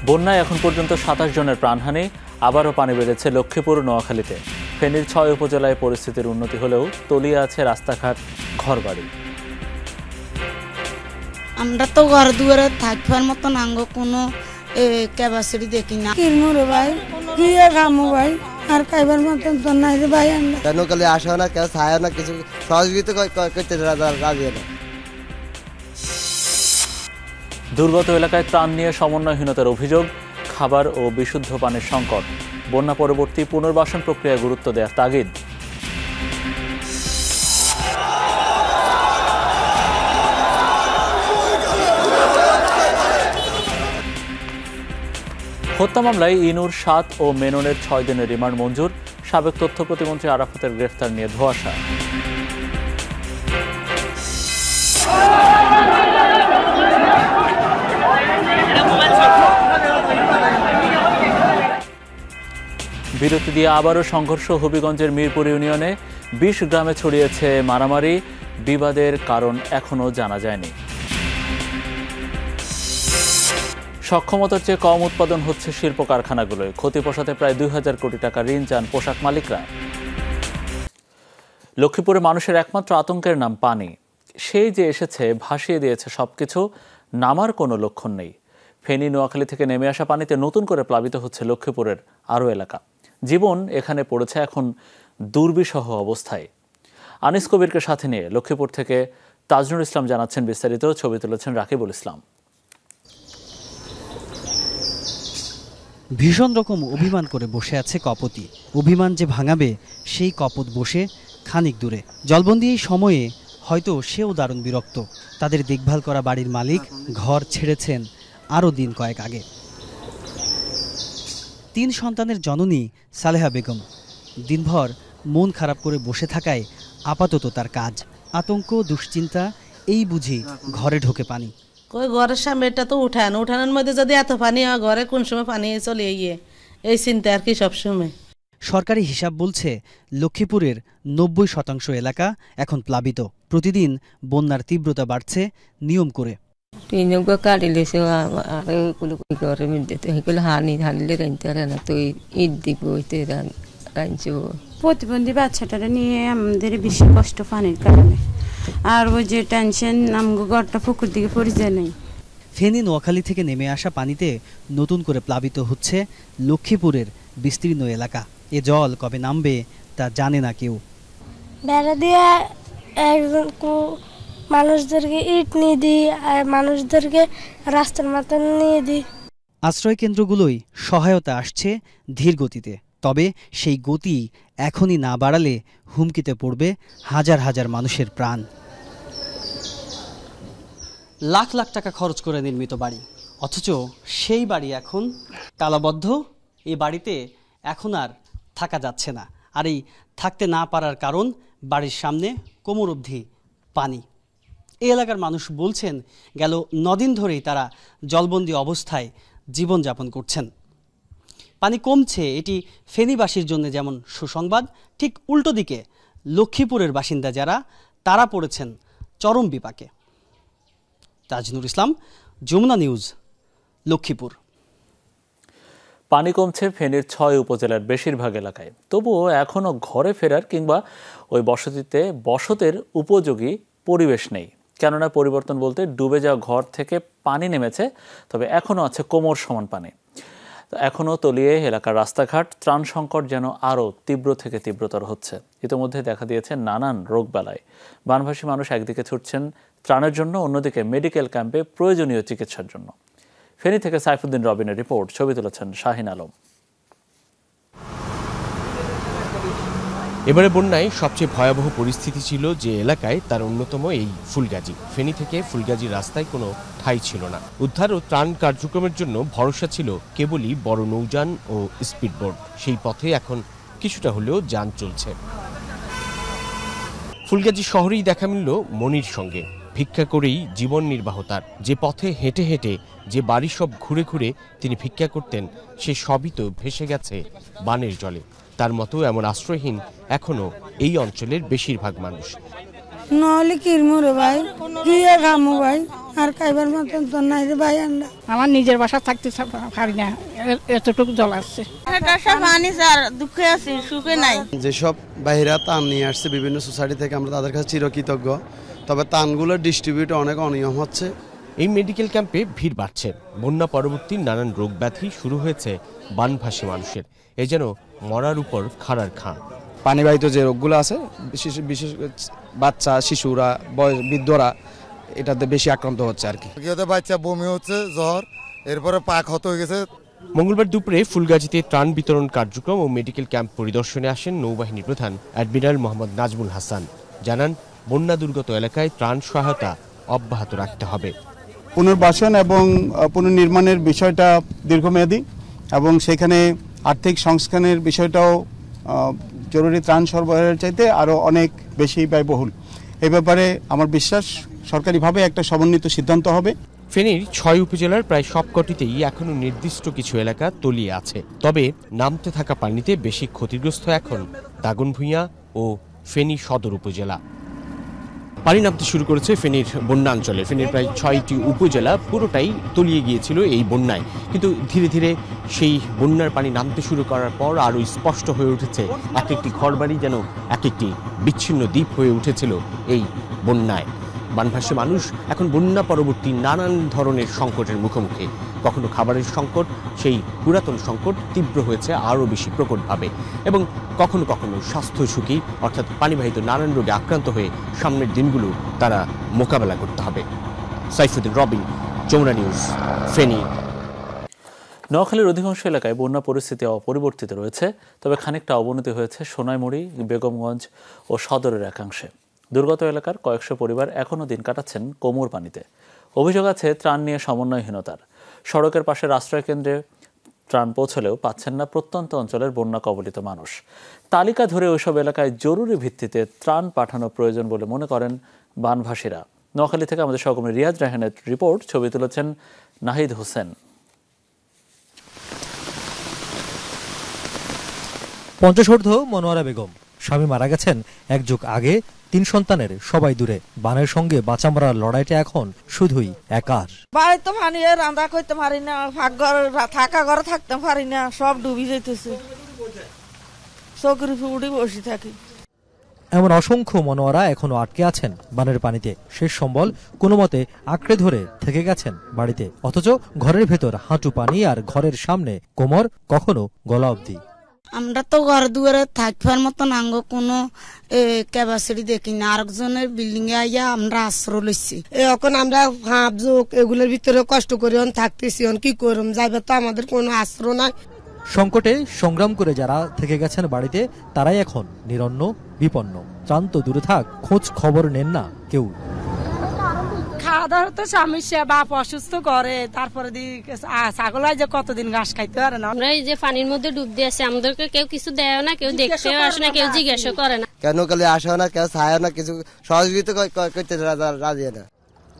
বন্যায় এখন পর্যন্ত ২৭ জনের প্রাণহানি, আবারও পানি বেড়েছে লক্ষ্মীপুর, নোয়াখালীতে। ফেনীর ৬ উপজেলায় পরিস্থিতির উন্নতি হলেও তলিয়ে আছে রাস্তাঘাট, ঘরবাড়ি। আমরা তো ঘর দুয়ারে থাকবার মতন আঙ্গ কোনো ক্যাপাসিটি দেখি না। ভাই কি কামো ভাই আর খাইবার মতন তো নাই রে ভাই। আমরা নৌকালে আসে না, কেউ ছায় না, কিছু সহযোগিতা করতে রাজি না। দুর্গত এলাকায় ত্রাণ নিয়ে সমন্বয়হীনতার অভিযোগ, খাবার ও বিশুদ্ধ পানির সংকট। বন্যা পরবর্তী পুনর্বাসন প্রক্রিয়ায় গুরুত্ব দেওয়ার তাগিদ। হত্যা মামলায় ইনুর ৭ ও মেননের ৬ দিনের রিমান্ড মঞ্জুর। সাবেক তথ্য প্রতিমন্ত্রী আরাফাতের গ্রেফতার নিয়ে ধোঁয়াশা। বিরতি দিয়ে আবারও সংঘর্ষ হবিগঞ্জের মিরপুর ইউনিয়নে। ২০ গ্রামে ছড়িয়েছে মারামারি, বিবাদের কারণ এখনও জানা যায়নি। সক্ষমতার চেয়ে কম উৎপাদন হচ্ছে শিল্প কারখানাগুলোয়, ক্ষতি পোষাতে প্রায় ২,০০০ কোটি টাকা ঋণ চান পোশাক মালিকরা। লক্ষ্মীপুরে মানুষের একমাত্র আতঙ্কের নাম পানি। সেই যে এসেছে, ভাসিয়ে দিয়েছে সবকিছু, নামার কোনো লক্ষণ নেই। ফেনী, নোয়াখালী থেকে নেমে আসা পানিতে নতুন করে প্লাবিত হচ্ছে লক্ষ্মীপুরের আরও এলাকা। জীবন এখানে পড়েছে এখন দুর্বিষহ অবস্থায়। আনিস কবিরকে সাথে নিয়ে লক্ষ্মীপুর থেকে তাজনুর ইসলাম জানাচ্ছেন বিস্তারিত। ছবি তুলেছেন রাকিবুল ইসলাম। ভীষণ রকম অভিমান করে বসে আছে কপতি। অভিমান যে ভাঙাবে সেই কপত বসে খানিক দূরে। জলবন্দি এই সময়ে হয়তো সেও দারুণ বিরক্ত। তাদের দেখভাল করা বাড়ির মালিক ঘর ছেড়েছেন আরও দিন কয়েক আগে। ৩ সন্তানের জননী সালেহা বেগম দিনভর মন খারাপ করে বসে থাকায় আপাতত তার কাজ। আতঙ্ক, দুশ্চিন্তা, এই বুঝি ঘরে ঢোকে পানি। কই ঘরের সামনে এটা তো উঠানের মধ্যে যদি এত পানি হয়, ঘরে কোন সময় পানি চলে গিয়ে, এই চিন্তা আর কি সবসময়। সরকারি হিসাব বলছে লক্ষ্মীপুরের ৯০% এলাকা এখন প্লাবিত। প্রতিদিন বন্যার তীব্রতা বাড়ছে নিয়ম করে। প্রতিবন্ধী বাচ্চাটা নিয়ে আমাদের বেশি কষ্ট পানির কারণে, আর ওই যে টেনশন, আমগো ঘরটা পুকুর দিকে পড়ে যায় নাই। ফেনী, নোয়াখালী থেকে নেমে আসা পানিতে নতুন করে প্লাবিত হচ্ছে লক্ষ্মীপুরের বিস্তীর্ণ এলাকা। এ জল কবে নামবে তা জানে না কেউ। বেড়া দিয়ে মানুষদেরকে ইট নিয়ে দিই, আর মানুষদেরকে রাস্তার মাথা নিয়ে দিই। আশ্রয় কেন্দ্রগুলোই সহায়তা আসছে ধীর গতিতে, তবে সেই গতি এখনই না বাড়ালে হুমকিতে পড়বে হাজার হাজার মানুষের প্রাণ। লাখ লাখ টাকা খরচ করে নির্মিত বাড়ি, অথচ সেই বাড়ি এখন তালাবদ্ধ। এই বাড়িতে এখন আর থাকা যাচ্ছে না। আর এই থাকতে না পারার কারণ বাড়ির সামনে কোমর অবধি পানি। এই এলাকার মানুষ বলছেন গেল 9 দিন ধরেই তারা জলবন্দি অবস্থায় জীবনযাপন করছেন। পানি কমছে, এটি ফেনীবাসীর জন্য যেমন সুসংবাদ, ঠিক উল্টো দিকে লক্ষ্মীপুরের বাসিন্দা যারা, তারা পড়েছেন চরম বিপাকে। তাজনুর ইসলাম, যমুনা নিউজ, লক্ষ্মীপুর। পানি কমছে ফেনীর 6 উপজেলার বেশিরভাগ এলাকায়, তবুও এখনও ঘরে ফেরার কিংবা ওই বসতিতে বসতের উপযোগী পরিবেশ নেই। কেননা পরিবর্তন বলতে ডুবে যাওয়া ঘর থেকে পানি নেমেছে, তবে এখনও আছে কোমর সমান পানি। এখনও তলিয়ে এলাকার রাস্তাঘাট। ত্রাণ সংকট যেন আরও তীব্র থেকে তীব্রতর হচ্ছে। ইতিমধ্যে দেখা দিয়েছে নানান রোগবালাই। বানভাসী মানুষ একদিকে ছুটছেন ত্রাণের জন্য, অন্যদিকে মেডিকেল ক্যাম্পে প্রয়োজনীয় চিকিৎসার জন্য। ফেনী থেকে সাইফুদ্দিন রবিনের রিপোর্ট, ছবি তুলেছেন শাহিন আলম। এবারে বন্যায় সবচেয়ে ভয়াবহ পরিস্থিতি ছিল যে এলাকায়, তার অন্যতম এই ফুলগাজী। ফেনী থেকে ফুলগাজীর রাস্তায় কোনো ঠাঁই ছিল না। উদ্ধার ও ত্রাণ কার্যক্রমের জন্য ভরসা ছিল কেবলই বড় নৌযান ও স্পিডবোট। সেই পথে এখন কিছুটা হলেও যান চলছে। ফুলগাজী শহরেই দেখা মিলল মনির সঙ্গে। ভিক্ষা করেই জীবন নির্বাহ তার। যে পথে হেঁটে হেঁটে, যে বাড়ি সব ঘুরে ঘুরে তিনি ভিক্ষা করতেন, সে সবই তো ভেসে গেছে বানের জলে। তার মতো এমন আশ্রয়হীন এখনো এই অঞ্চলের বেশিরভাগ মানুষ। নহলে কিরমু রে ভাই কি খামু ভাই আর খাইবার মতন তো নাই রে ভাই আমরা আমার নিজের বাসা থাকতে পারি না, এতটুকু জল আসছে। পানি স্যার দুঃখে আছি, সুখে নাই। যেসব বাইরা ত্রাণ নিয়ে আসছে বিভিন্ন সোসাইটি থেকে, আমরা তাদের কাছে চিরকৃতজ্ঞ। তবে ত্রাণগুলো ডিস্ট্রিবিউট অনেক অনিয়ম হচ্ছে। এই মেডিকেল ক্যাম্পে ভিড় বাড়ছে। বন্যা পরবর্তী নানান রোগ ব্যাধি শুরু হয়েছে বানভাসী মানুষের। এ যেন মরার উপর খাড়ার খাঁ। পানিবাহিত যে রোগগুলো আছে, বিশেষ বাচ্চা, শিশুরা, বৃদ্ধরা এটাতে বেশি আক্রান্ত হচ্ছে আর কি। বাচ্চা বমি হচ্ছে, জ্বর, এরপরে পা ক্ষত হয়ে গেছে। মঙ্গলবার দুপুরে ফুলগাজীতে ত্রাণ বিতরণ কার্যক্রম ও মেডিকেল ক্যাম্প পরিদর্শনে আসেন নৌবাহিনী প্রধান অ্যাডমিরাল মোহাম্মদ নাজমুল হাসান। জানান, বন্যা দুর্গত এলাকায় ত্রাণ সহায়তা অব্যাহত রাখতে হবে। পুনর্বাসন এবং পুনর্নির্মাণের বিষয়টা দীর্ঘমেয়াদী এবং সেখানে আর্থিক সংস্কারের বিষয়টাও জরুরি ত্রাণ সরবরাহের চাইতে আরও অনেক বেশি ব্যয়বহুল। এই ব্যাপারে আমার বিশ্বাস সরকারিভাবে একটা সমন্বিত সিদ্ধান্ত হবে। ফেনীর ৬ উপজেলার প্রায় সবকটিতেই এখনো নির্দিষ্ট কিছু এলাকা তলিয়ে আছে। তবে নামতে থাকা পানিতে বেশি ক্ষতিগ্রস্ত এখন দাগনভূঞা ও ফেনী সদর উপজেলা। পানি নামতে শুরু করেছে ফেনীর বন্যাঞ্চলে। ফেনীর প্রায় ৬টি উপজেলা পুরোটাই তলিয়ে গিয়েছিল এই বন্যায়, কিন্তু ধীরে ধীরে সেই বন্যার পানি নামতে শুরু করার পর আরও স্পষ্ট হয়ে উঠেছে এক একটি ঘরবাড়ি যেন এক একটি বিচ্ছিন্ন দ্বীপ হয়ে উঠেছিল এই বন্যায়। বানভাসী মানুষ এখন বন্যা পরবর্তী নানান ধরনের সংকটের মুখোমুখি। কখনো খাবারের সংকট, সেই পুরাতন সংকট তীব্র হয়েছে আরও বেশি প্রকটভাবে, এবং কখনো কখনো স্বাস্থ্য ঝুঁকি অর্থাৎ পানিবাহিত নানান রোগে আক্রান্ত হয়ে সামনের দিনগুলো তারা মোকাবেলা করতে হবে। সাইফুদ্দিন রবিন, যমুনা নিউজ, ফেনী। নোয়াখালীর অধিকাংশ এলাকায় বন্যা পরিস্থিতি অপরিবর্তিত রয়েছে, তবে খানিকটা অবনতি হয়েছে সোনাইমুড়ি, বেগমগঞ্জ ও সদরের একাংশে। দুর্গত এলাকার কয়েকশো পরিবার এখনও দিন কাটাচ্ছেন কোমর পানিতে। অভিযোগ আছে ত্রাণ নিয়ে সমন্বয়হীনতার। সড়কের পাশের আশ্রয়কেন্দ্রে ত্রাণ পৌঁছলেও পাচ্ছেন না প্রত্যন্ত অঞ্চলের বন্যা কবলিত মানুষ। তালিকা ধরে ওইসব এলাকায় জরুরি ভিত্তিতে ত্রাণ পাঠানো প্রয়োজন বলে মনে করেন বানভাসীরা। নোয়াখালী থেকে আমাদের সহকর্মী রিয়াজ রায়হানের রিপোর্ট, ছবি তুলেছেন নাহিদ হোসেন। 50 মনোয়ারা বেগম। স্বামী মারা গেছেন 1 যুগ আগে। 3 সন্তানের সবাই দূরে। বানের সঙ্গে বাঁচা মরার লড়াইটা এখন শুধুই একার। বাড়িতে পানি রান্না করতে পারি না, থাকা ঘরে থাকতে পারি না, সব ডুবি যাইতেছে, চোখের উপরে বসে থাকি। এমন অসংখ্য মনোয়ারা এখনো আটকে আছেন বানের পানিতে। শেষ সম্বল কোনো মতে আঁকড়ে ধরে থেকে গেছেন বাড়িতে, অথচ ঘরের ভেতর হাঁটু পানি আর ঘরের সামনে কোমর, কখনো গলা অবধি। আমরা তো ঘর দুয়ারে থাকবার মতন আঙ্গ কোনো ক্যাপাসিটি দেখি না। আরেকজনের বিল্ডিং এ আইয়া আমরা আশ্রয় লইছি। এখন আমরা হাঁপ জোক এগুলোর ভিতরে কষ্ট করে থাকতেছি, কি করম, যাইবে তো আমাদের কোনো আশ্রয় নাই। সংকটে সংগ্রাম করে যারা থেকে গেছেন বাড়িতে, তারাই এখন নিরন্ন, বিপন্ন। ত্রাণ তো দূরে থাক, খোঁজ খবর নেন না কেউ। খাওয়া দাওয়ার তো সমস্যা, বাপ অসুস্থ করে, তারপরে ছাগল যে কতদিন ঘাস খাইতে পারে না। আমরা এই যে পানির মধ্যে ডুব দিয়ে আছে, আমাদেরকে কেউ কিছু দেয় না, কেউ দেখতেও আসে না, কেউ জিজ্ঞাসা করে না, কেন কালে আসে না, কেউ ছায় না, কিছু সহযোগিতা করতে রাজি না।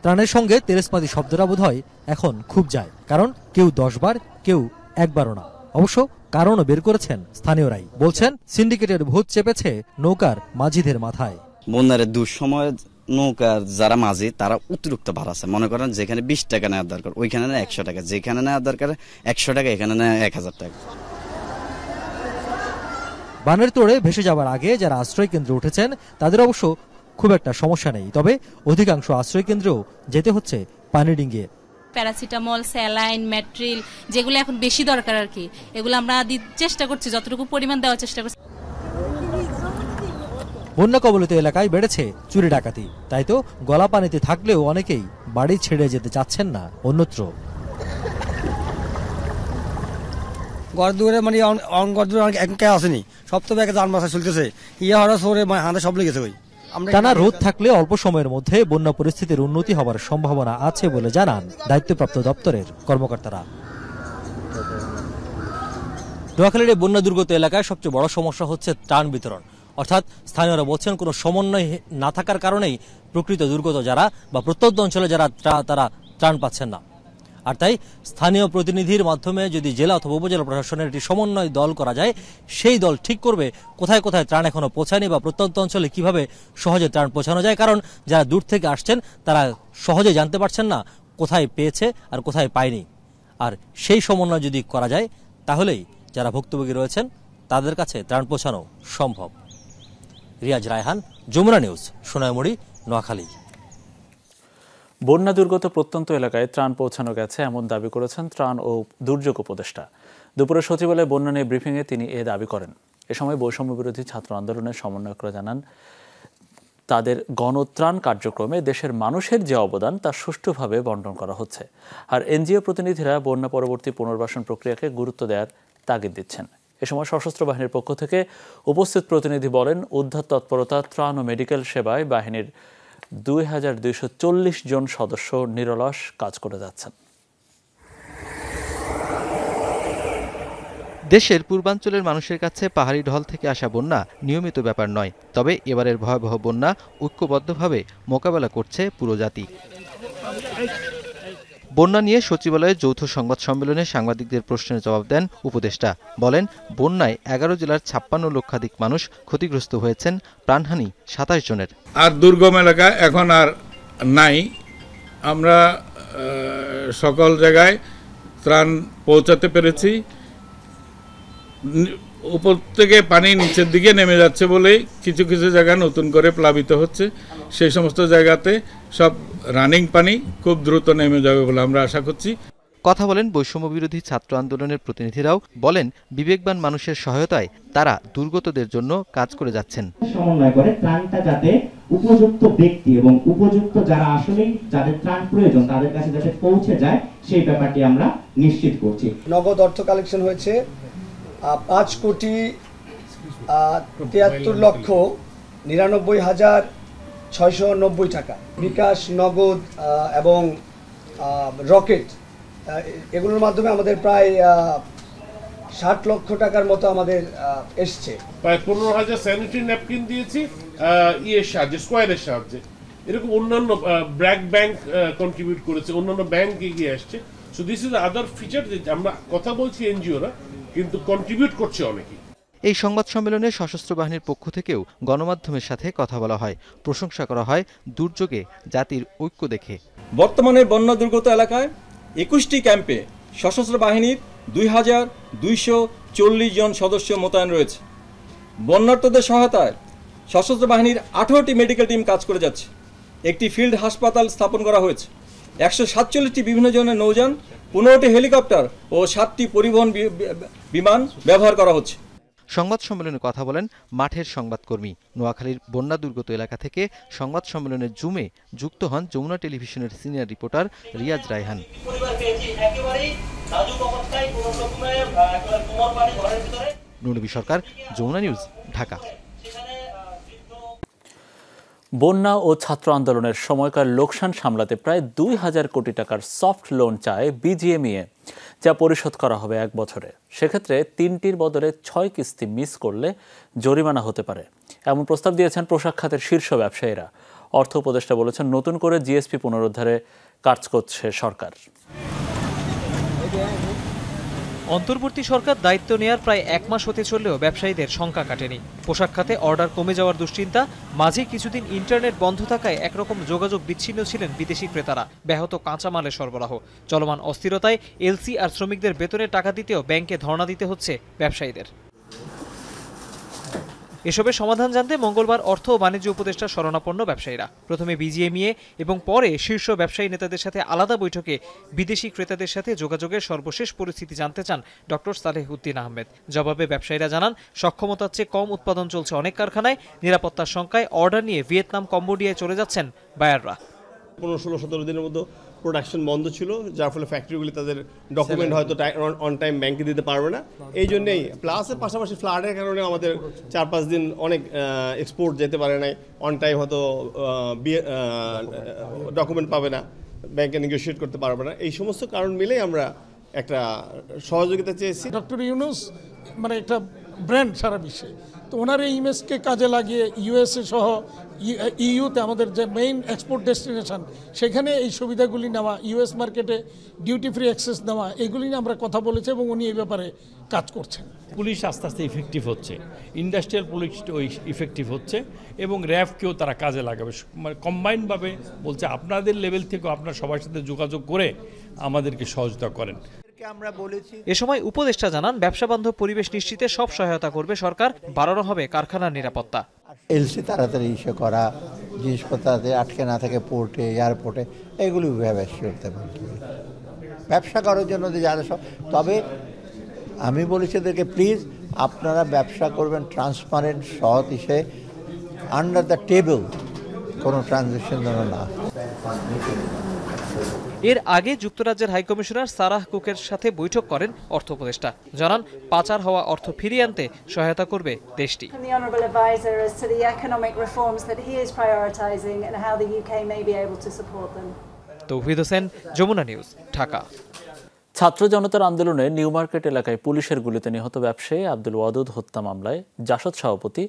ত্রাণের সঙ্গে তেরেসমাদি শব্দটা বোধ হয় এখন খুব যায়, কারণ কেউ 10 বার, কেউ একবারও না। অবশ্য কারণও বের করেছেন স্থানীয়রাই। বলছেন সিন্ডিকেটের ভূত চেপেছে নৌকার মাঝিদের মাথায়। বন্যার দুঃসময় নৌকার যারা মাঝি তারা অতিরিক্ত বাড়াচ্ছে। মনে করেন যেখানে 20 টাকা নেওয়ার দরকার ওইখানে নেয় 100 টাকা, যেখানে নেওয়ার দরকার 100 টাকা এখানে নেয় 1000 টাকা। বানের তোড়ে ভেসে যাওয়ার আগে যারা আশ্রয় কেন্দ্রে উঠেছেন তাদের অবশ্য খুব একটা সমস্যা নেই, তবে অধিকাংশ আশ্রয় কেন্দ্রেও যেতে হচ্ছে পানি ডিঙ্গিয়ে। প্যারাসিটামল, স্যালাইন, ম্যাট্রিল যেগুলো এখন বেশি দরকার আর কি, এগুলো আমরা চেষ্টা করছি, যতটুকু পরিমাণ দেওয়ার চেষ্টা করছি। বন্যা কবলিত এলাকায় বেড়েছে চুরি ডাকাতি, তাই তো গলা পানিতে থাকলেও অনেকেই বাড়ি ছেড়ে যেতে চাচ্ছেন না অন্যত্র। ঘর দুয়ারে মানে ঘর দুয়ারে এখন কে আসেনি, সব তো ব্যাগে যান বাসা চলতেছে, ইয়ে হওয়ার সরে হাতে সব লেগেছে। ওই টানা রোদ থাকলে অল্প সময়ের মধ্যে বন্যা পরিস্থিতির উন্নতি হবার সম্ভাবনা আছে বলে জানান দায়িত্বপ্রাপ্ত দপ্তরের কর্মকর্তারা। নোয়াখালীর বন্যা দুর্গত এলাকায় সবচেয়ে বড় সমস্যা হচ্ছে ত্রাণ বিতরণ। অর্থাৎ স্থানীয়রা বলছেন কোনো সমন্বয় না থাকার কারণেই প্রকৃত দুর্গত যারা বা প্রত্যন্ত অঞ্চলে যারা তারা ত্রাণ পাচ্ছেন না। আর তাই স্থানীয় প্রতিনিধির মাধ্যমে যদি জেলা অথবা উপজেলা প্রশাসনের একটি সমন্বয় দল করা যায়, সেই দল ঠিক করবে কোথায় কোথায় ত্রাণ এখনো পৌঁছায়নি বা প্রত্যন্ত অঞ্চলে কিভাবে সহজে ত্রাণ পৌঁছানো যায়। কারণ যারা দূর থেকে আসছেন তারা সহজে জানতে পারছেন না কোথায় পেয়েছে আর কোথায় পায়নি। আর সেই সমন্বয় যদি করা যায় তাহলেই যারা ভুক্তভোগী রয়েছেন তাদের কাছে ত্রাণ পৌঁছানো সম্ভব। রিয়াজ রায়হান, যমুনা নিউজ, সোনাইমুড়ি, নোয়াখালী। বন্যা দুর্গত প্রত্যন্ত এলাকায় ত্রাণ পৌঁছানো গেছে এমন দাবি করেছেন ত্রাণ ও দুর্যোগ উপদেষ্টা। দুপুরে সচিবালয়ে বন্যা নিয়ে ব্রিফিংয়ে তিনি এ দাবি করেন। এ সময় বৈষম্য বিরোধী ছাত্র আন্দোলনের সমন্বয়করা জানান, তাদের গণত্রাণ কার্যক্রমে দেশের মানুষের যে অবদান তা সুষ্ঠুভাবে বণ্টন করা হচ্ছে। আর এনজিও প্রতিনিধিরা বন্যা পরবর্তী পুনর্বাসন প্রক্রিয়াকে গুরুত্ব দেওয়ার তাগিদ দিচ্ছেন। এ সময় সশস্ত্র বাহিনীর পক্ষ থেকে উপস্থিত প্রতিনিধি বলেন, উদ্ধার তৎপরতা, ত্রাণ ও মেডিকেল সেবায় বাহিনীর 2240 জন সদস্য নিরলস কাজ করে যাচ্ছেন। দেশের পূর্বাঞ্চলের মানুষের কাছে পাহাড়ি ঢল থেকে আসা বন্যা নিয়মিত ব্যাপার নয়। তবে এবারের ভয়াবহ বন্যা ঐক্যবদ্ধভাবে মোকাবেলা করছে পুরো জাতি। বন্যা নিয়ে সচিবালয়ে যৌথ সংবাদ সম্মেলনে সাংবাদিকদের প্রশ্নের জবাব দেন উপদেষ্টা। বলেন, বন্যায় 11 জেলার 56 লক্ষাধিক মানুষ ক্ষতিগ্রস্ত হয়েছেন, প্রাণহানি 27 জনের। আর দুর্গম এলাকা এখন আর নাই। আমরা সকল জায়গায় ত্রাণ পৌঁছাতে পেরেছি। উপর থেকে পানি নিচের দিকে নেমে যাচ্ছে বলেই কিছু কিছু জায়গা নতুন করে প্লাবিত হচ্ছে। সেই সমস্ত জায়গাতে সব রানিং পানি খুব দ্রুত নেমে যাবে বলে আমরা আশা করছি। কথা বলেন বৈষম্য বিরোধী ছাত্র আন্দোলনের প্রতিনিধিরাও। বলেন, বিবেকবান মানুষের সহায়তায় তারা দুর্গতদের জন্য কাজ করে যাচ্ছেন। সমন্বয় করে ত্রাণটা যাতে উপযুক্ত ব্যক্তি এবং উপযুক্ত যারা আসলে যাদের ত্রাণ প্রয়োজন তাদের কাছে যাতে পৌঁছে যায়, সেই ব্যাপারটি আমরা নিশ্চিত করছি। নগদ অর্থ কালেকশন হয়েছে 5,73,99,690 টাকা। বিকাশ, নগদ এবং রকেট এগুলোর মাধ্যমে আমাদের প্রায় 60 লক্ষ টাকার মতো আমাদের এসছে। প্রায় 15,000 স্যানিটারি ন্যাপকিন দিয়েছি সাহায্যে, স্কোয়ারের সাহায্যে। এরকম অন্যান্য ব্যাংক কন্ট্রিবিউট করেছে, অন্যান্য ব্যাংক এগিয়ে আসছে। So this is other feature যে আমরা কথা বলছি এনজিওরা, কিন্তু কন্ট্রিবিউট করছে অনেকেই। এই সংবাদ সম্মেলনে সশস্ত্র বাহিনীর পক্ষ থেকেও গণমাধ্যমের সাথে কথা বলা হয়। প্রশংসা করা হয় দুর্যোগে জাতির ঐক্য দেখে। বর্তমানে বন্যা দুর্গত এলাকায় 21টি ক্যাম্পে সশস্ত্র বাহিনীর 2240 জন সদস্য মোতায়েন রয়েছে। বন্যার্তদের সহায়তায় সশস্ত্র বাহিনীর 18টি মেডিকেল টিম কাজ করে যাচ্ছে। একটি ফিল্ড হাসপাতাল স্থাপন করা হয়েছে। 147টি বিভিন্ন ধরনের নৌযান, 15টি হেলিকপ্টার ও 7টি পরিবহন বিমান ব্যবহার করা হচ্ছে। সংবাদ সম্মেলনে কথা বলেন মাঠের সংবাদকর্মী। নোয়াখালীর বন্যা দুর্গত এলাকা থেকে সংবাদ সম্মেলনের জুমে যুক্ত হন যমুনা টেলিভিশনের সিনিয়র রিপোর্টার রিয়াজ রায়হান। নুরনবী সরকার, যমুনা নিউজ, ঢাকা। বন্যা ও ছাত্র আন্দোলনের সময়কার লোকসান সামলাতে প্রায় 2000 কোটি টাকার সফট লোন চায় বিজিএমইএ, যা পরিশোধ করা হবে 1 বছরে। সেক্ষেত্রে 3টির বদলে 6 কিস্তি মিস করলে জরিমানা হতে পারে, এমন প্রস্তাব দিয়েছেন পোশাক খাতের শীর্ষ ব্যবসায়ীরা। অর্থ উপদেষ্টা বলেছেন, নতুন করে জিএসপি পুনরুদ্ধারে কাজ করছে সরকার। অন্তর্বর্তী সরকার দায়িত্ব নেয়ার প্রায় 1 মাস হতে চললেও ব্যবসায়ীদের শঙ্কা কাটেনি। পোশাক খাতে অর্ডার কমে যাওয়ার দুশ্চিন্তা, মাঝে কিছুদিন ইন্টারনেট বন্ধ থাকায় একরকম যোগাযোগ বিচ্ছিন্ন ছিলেন বিদেশি ক্রেতারা, ব্যাহত কাঁচামালের সরবরাহ, চলমান অস্থিরতায় এলসি আর শ্রমিকদের বেতনের টাকা দিতেও ব্যাংকে ধর্ণা দিতে হচ্ছে ব্যবসায়ীদের। এসবের সমাধান জানতে মঙ্গলবার অর্থ ও বাণিজ্য উপদেষ্টা শরণাপন্ন ব্যবসায়ীরা। প্রথমে বিজিএমইএ এবং পরে শীর্ষ ব্যবসায়ী নেতাদের সাথে আলাদা বৈঠকে বিদেশি ক্রেতাদের সাথে যোগাযোগের সর্বশেষ পরিস্থিতি জানতে চান ডক্টর সালেহ উদ্দিন আহমেদ। জবাবে ব্যবসায়ীরা জানান, সক্ষমতার চেয়ে কম উৎপাদন চলছে অনেক কারখানায়। নিরাপত্তার শঙ্কায় অর্ডার নিয়ে ভিয়েতনাম, কম্বোডিয়ায় চলে যাচ্ছেন বায়াররা। 15-16-17 দিনের মধ্যে প্রোডাকশন বন্ধ ছিল, যার ফলে ফ্যাক্টরিগুলি তাদের ডকুমেন্ট হয়তো অন টাইম ব্যাংকে দিতে পারবে না। এই জন্যেই প্লাসের পাশাপাশি ফ্লাডের কারণে আমাদের 4-5 দিন অনেক এক্সপোর্ট যেতে পারে নাই। অন টাইম হয়তো ডকুমেন্ট পাবে না, ব্যাংকে নেগোশিয়েট করতে পারবে না। এই সমস্ত কারণ মিলেই আমরা একটা সহযোগিতা চেয়েছি। ডক্টর ইউনূস মানে একটা ব্র্যান্ড সারা বিশ্বে। তো ওনার এই ইমেজকে কাজে লাগিয়ে ইউএসএ সহ ইউতে আমাদের যে মেইন এক্সপোর্ট ডেস্টিনেশন সেখানে এই সুবিধাগুলি নেওয়া, ইউএস মার্কেটে ডিউটি ফ্রি অ্যাক্সেস নেওয়া, এগুলি নিয়ে আমরা কথা বলেছি এবং উনি এই ব্যাপারে কাজ করছেন। পুলিশ আস্তে আস্তে ইফেক্টিভ হচ্ছে, ইন্ডাস্ট্রিয়াল পুলিশ ইফেক্টিভ হচ্ছে এবং র্যাবকেও তারা কাজে লাগাবে, মানে কম্বাইনভাবে বলছে আপনাদের লেভেল থেকে আপনারা সবার সাথে যোগাযোগ করে আমাদেরকে সহযোগিতা করেন। এ সময় উপদেষ্টা জানান ব্যবসা বান্ধব পরিবেশ নিশ্চিতে সব সহায়তা করবে সরকার, বাড়ানো হবে কারখানার নিরাপত্তা। এলসি তাড়াতাড়ি ইস্যু করা, জিনিসপত্র আটকে না থাকে পোর্টে এয়ারপোর্টে, এগুলি করতে পারবে ব্যবসা করার জন্য যারা সব। তবে আমি বলেছি এদেরকে প্লিজ আপনারা ব্যবসা করবেন ট্রান্সপারেন্ট, সৎ হিসেবে, আন্ডার দ্য টেবল কোনো ট্রানজ্যাকশন যেন না। এর আগে যুক্তরাজ্যের হাইকমিশনার সারাহ কুকের সাথে বৈঠক করেন অর্থ উপদেষ্টা, জানান পাচার হওয়া অর্থ ফিরিয়ে আনতে সহায়তা করবে দেশটি। তৌহিদ হোসেন, যমুনা নিউজ, ঢাকা। ছাত্র জনতার আন্দোলনে নিউ মার্কেট এলাকায় পুলিশের গুলিতে নিহত ব্যবসায়ী আব্দুল ওয়াদুদ হত্যা মামলায় জাসদ সভাপতি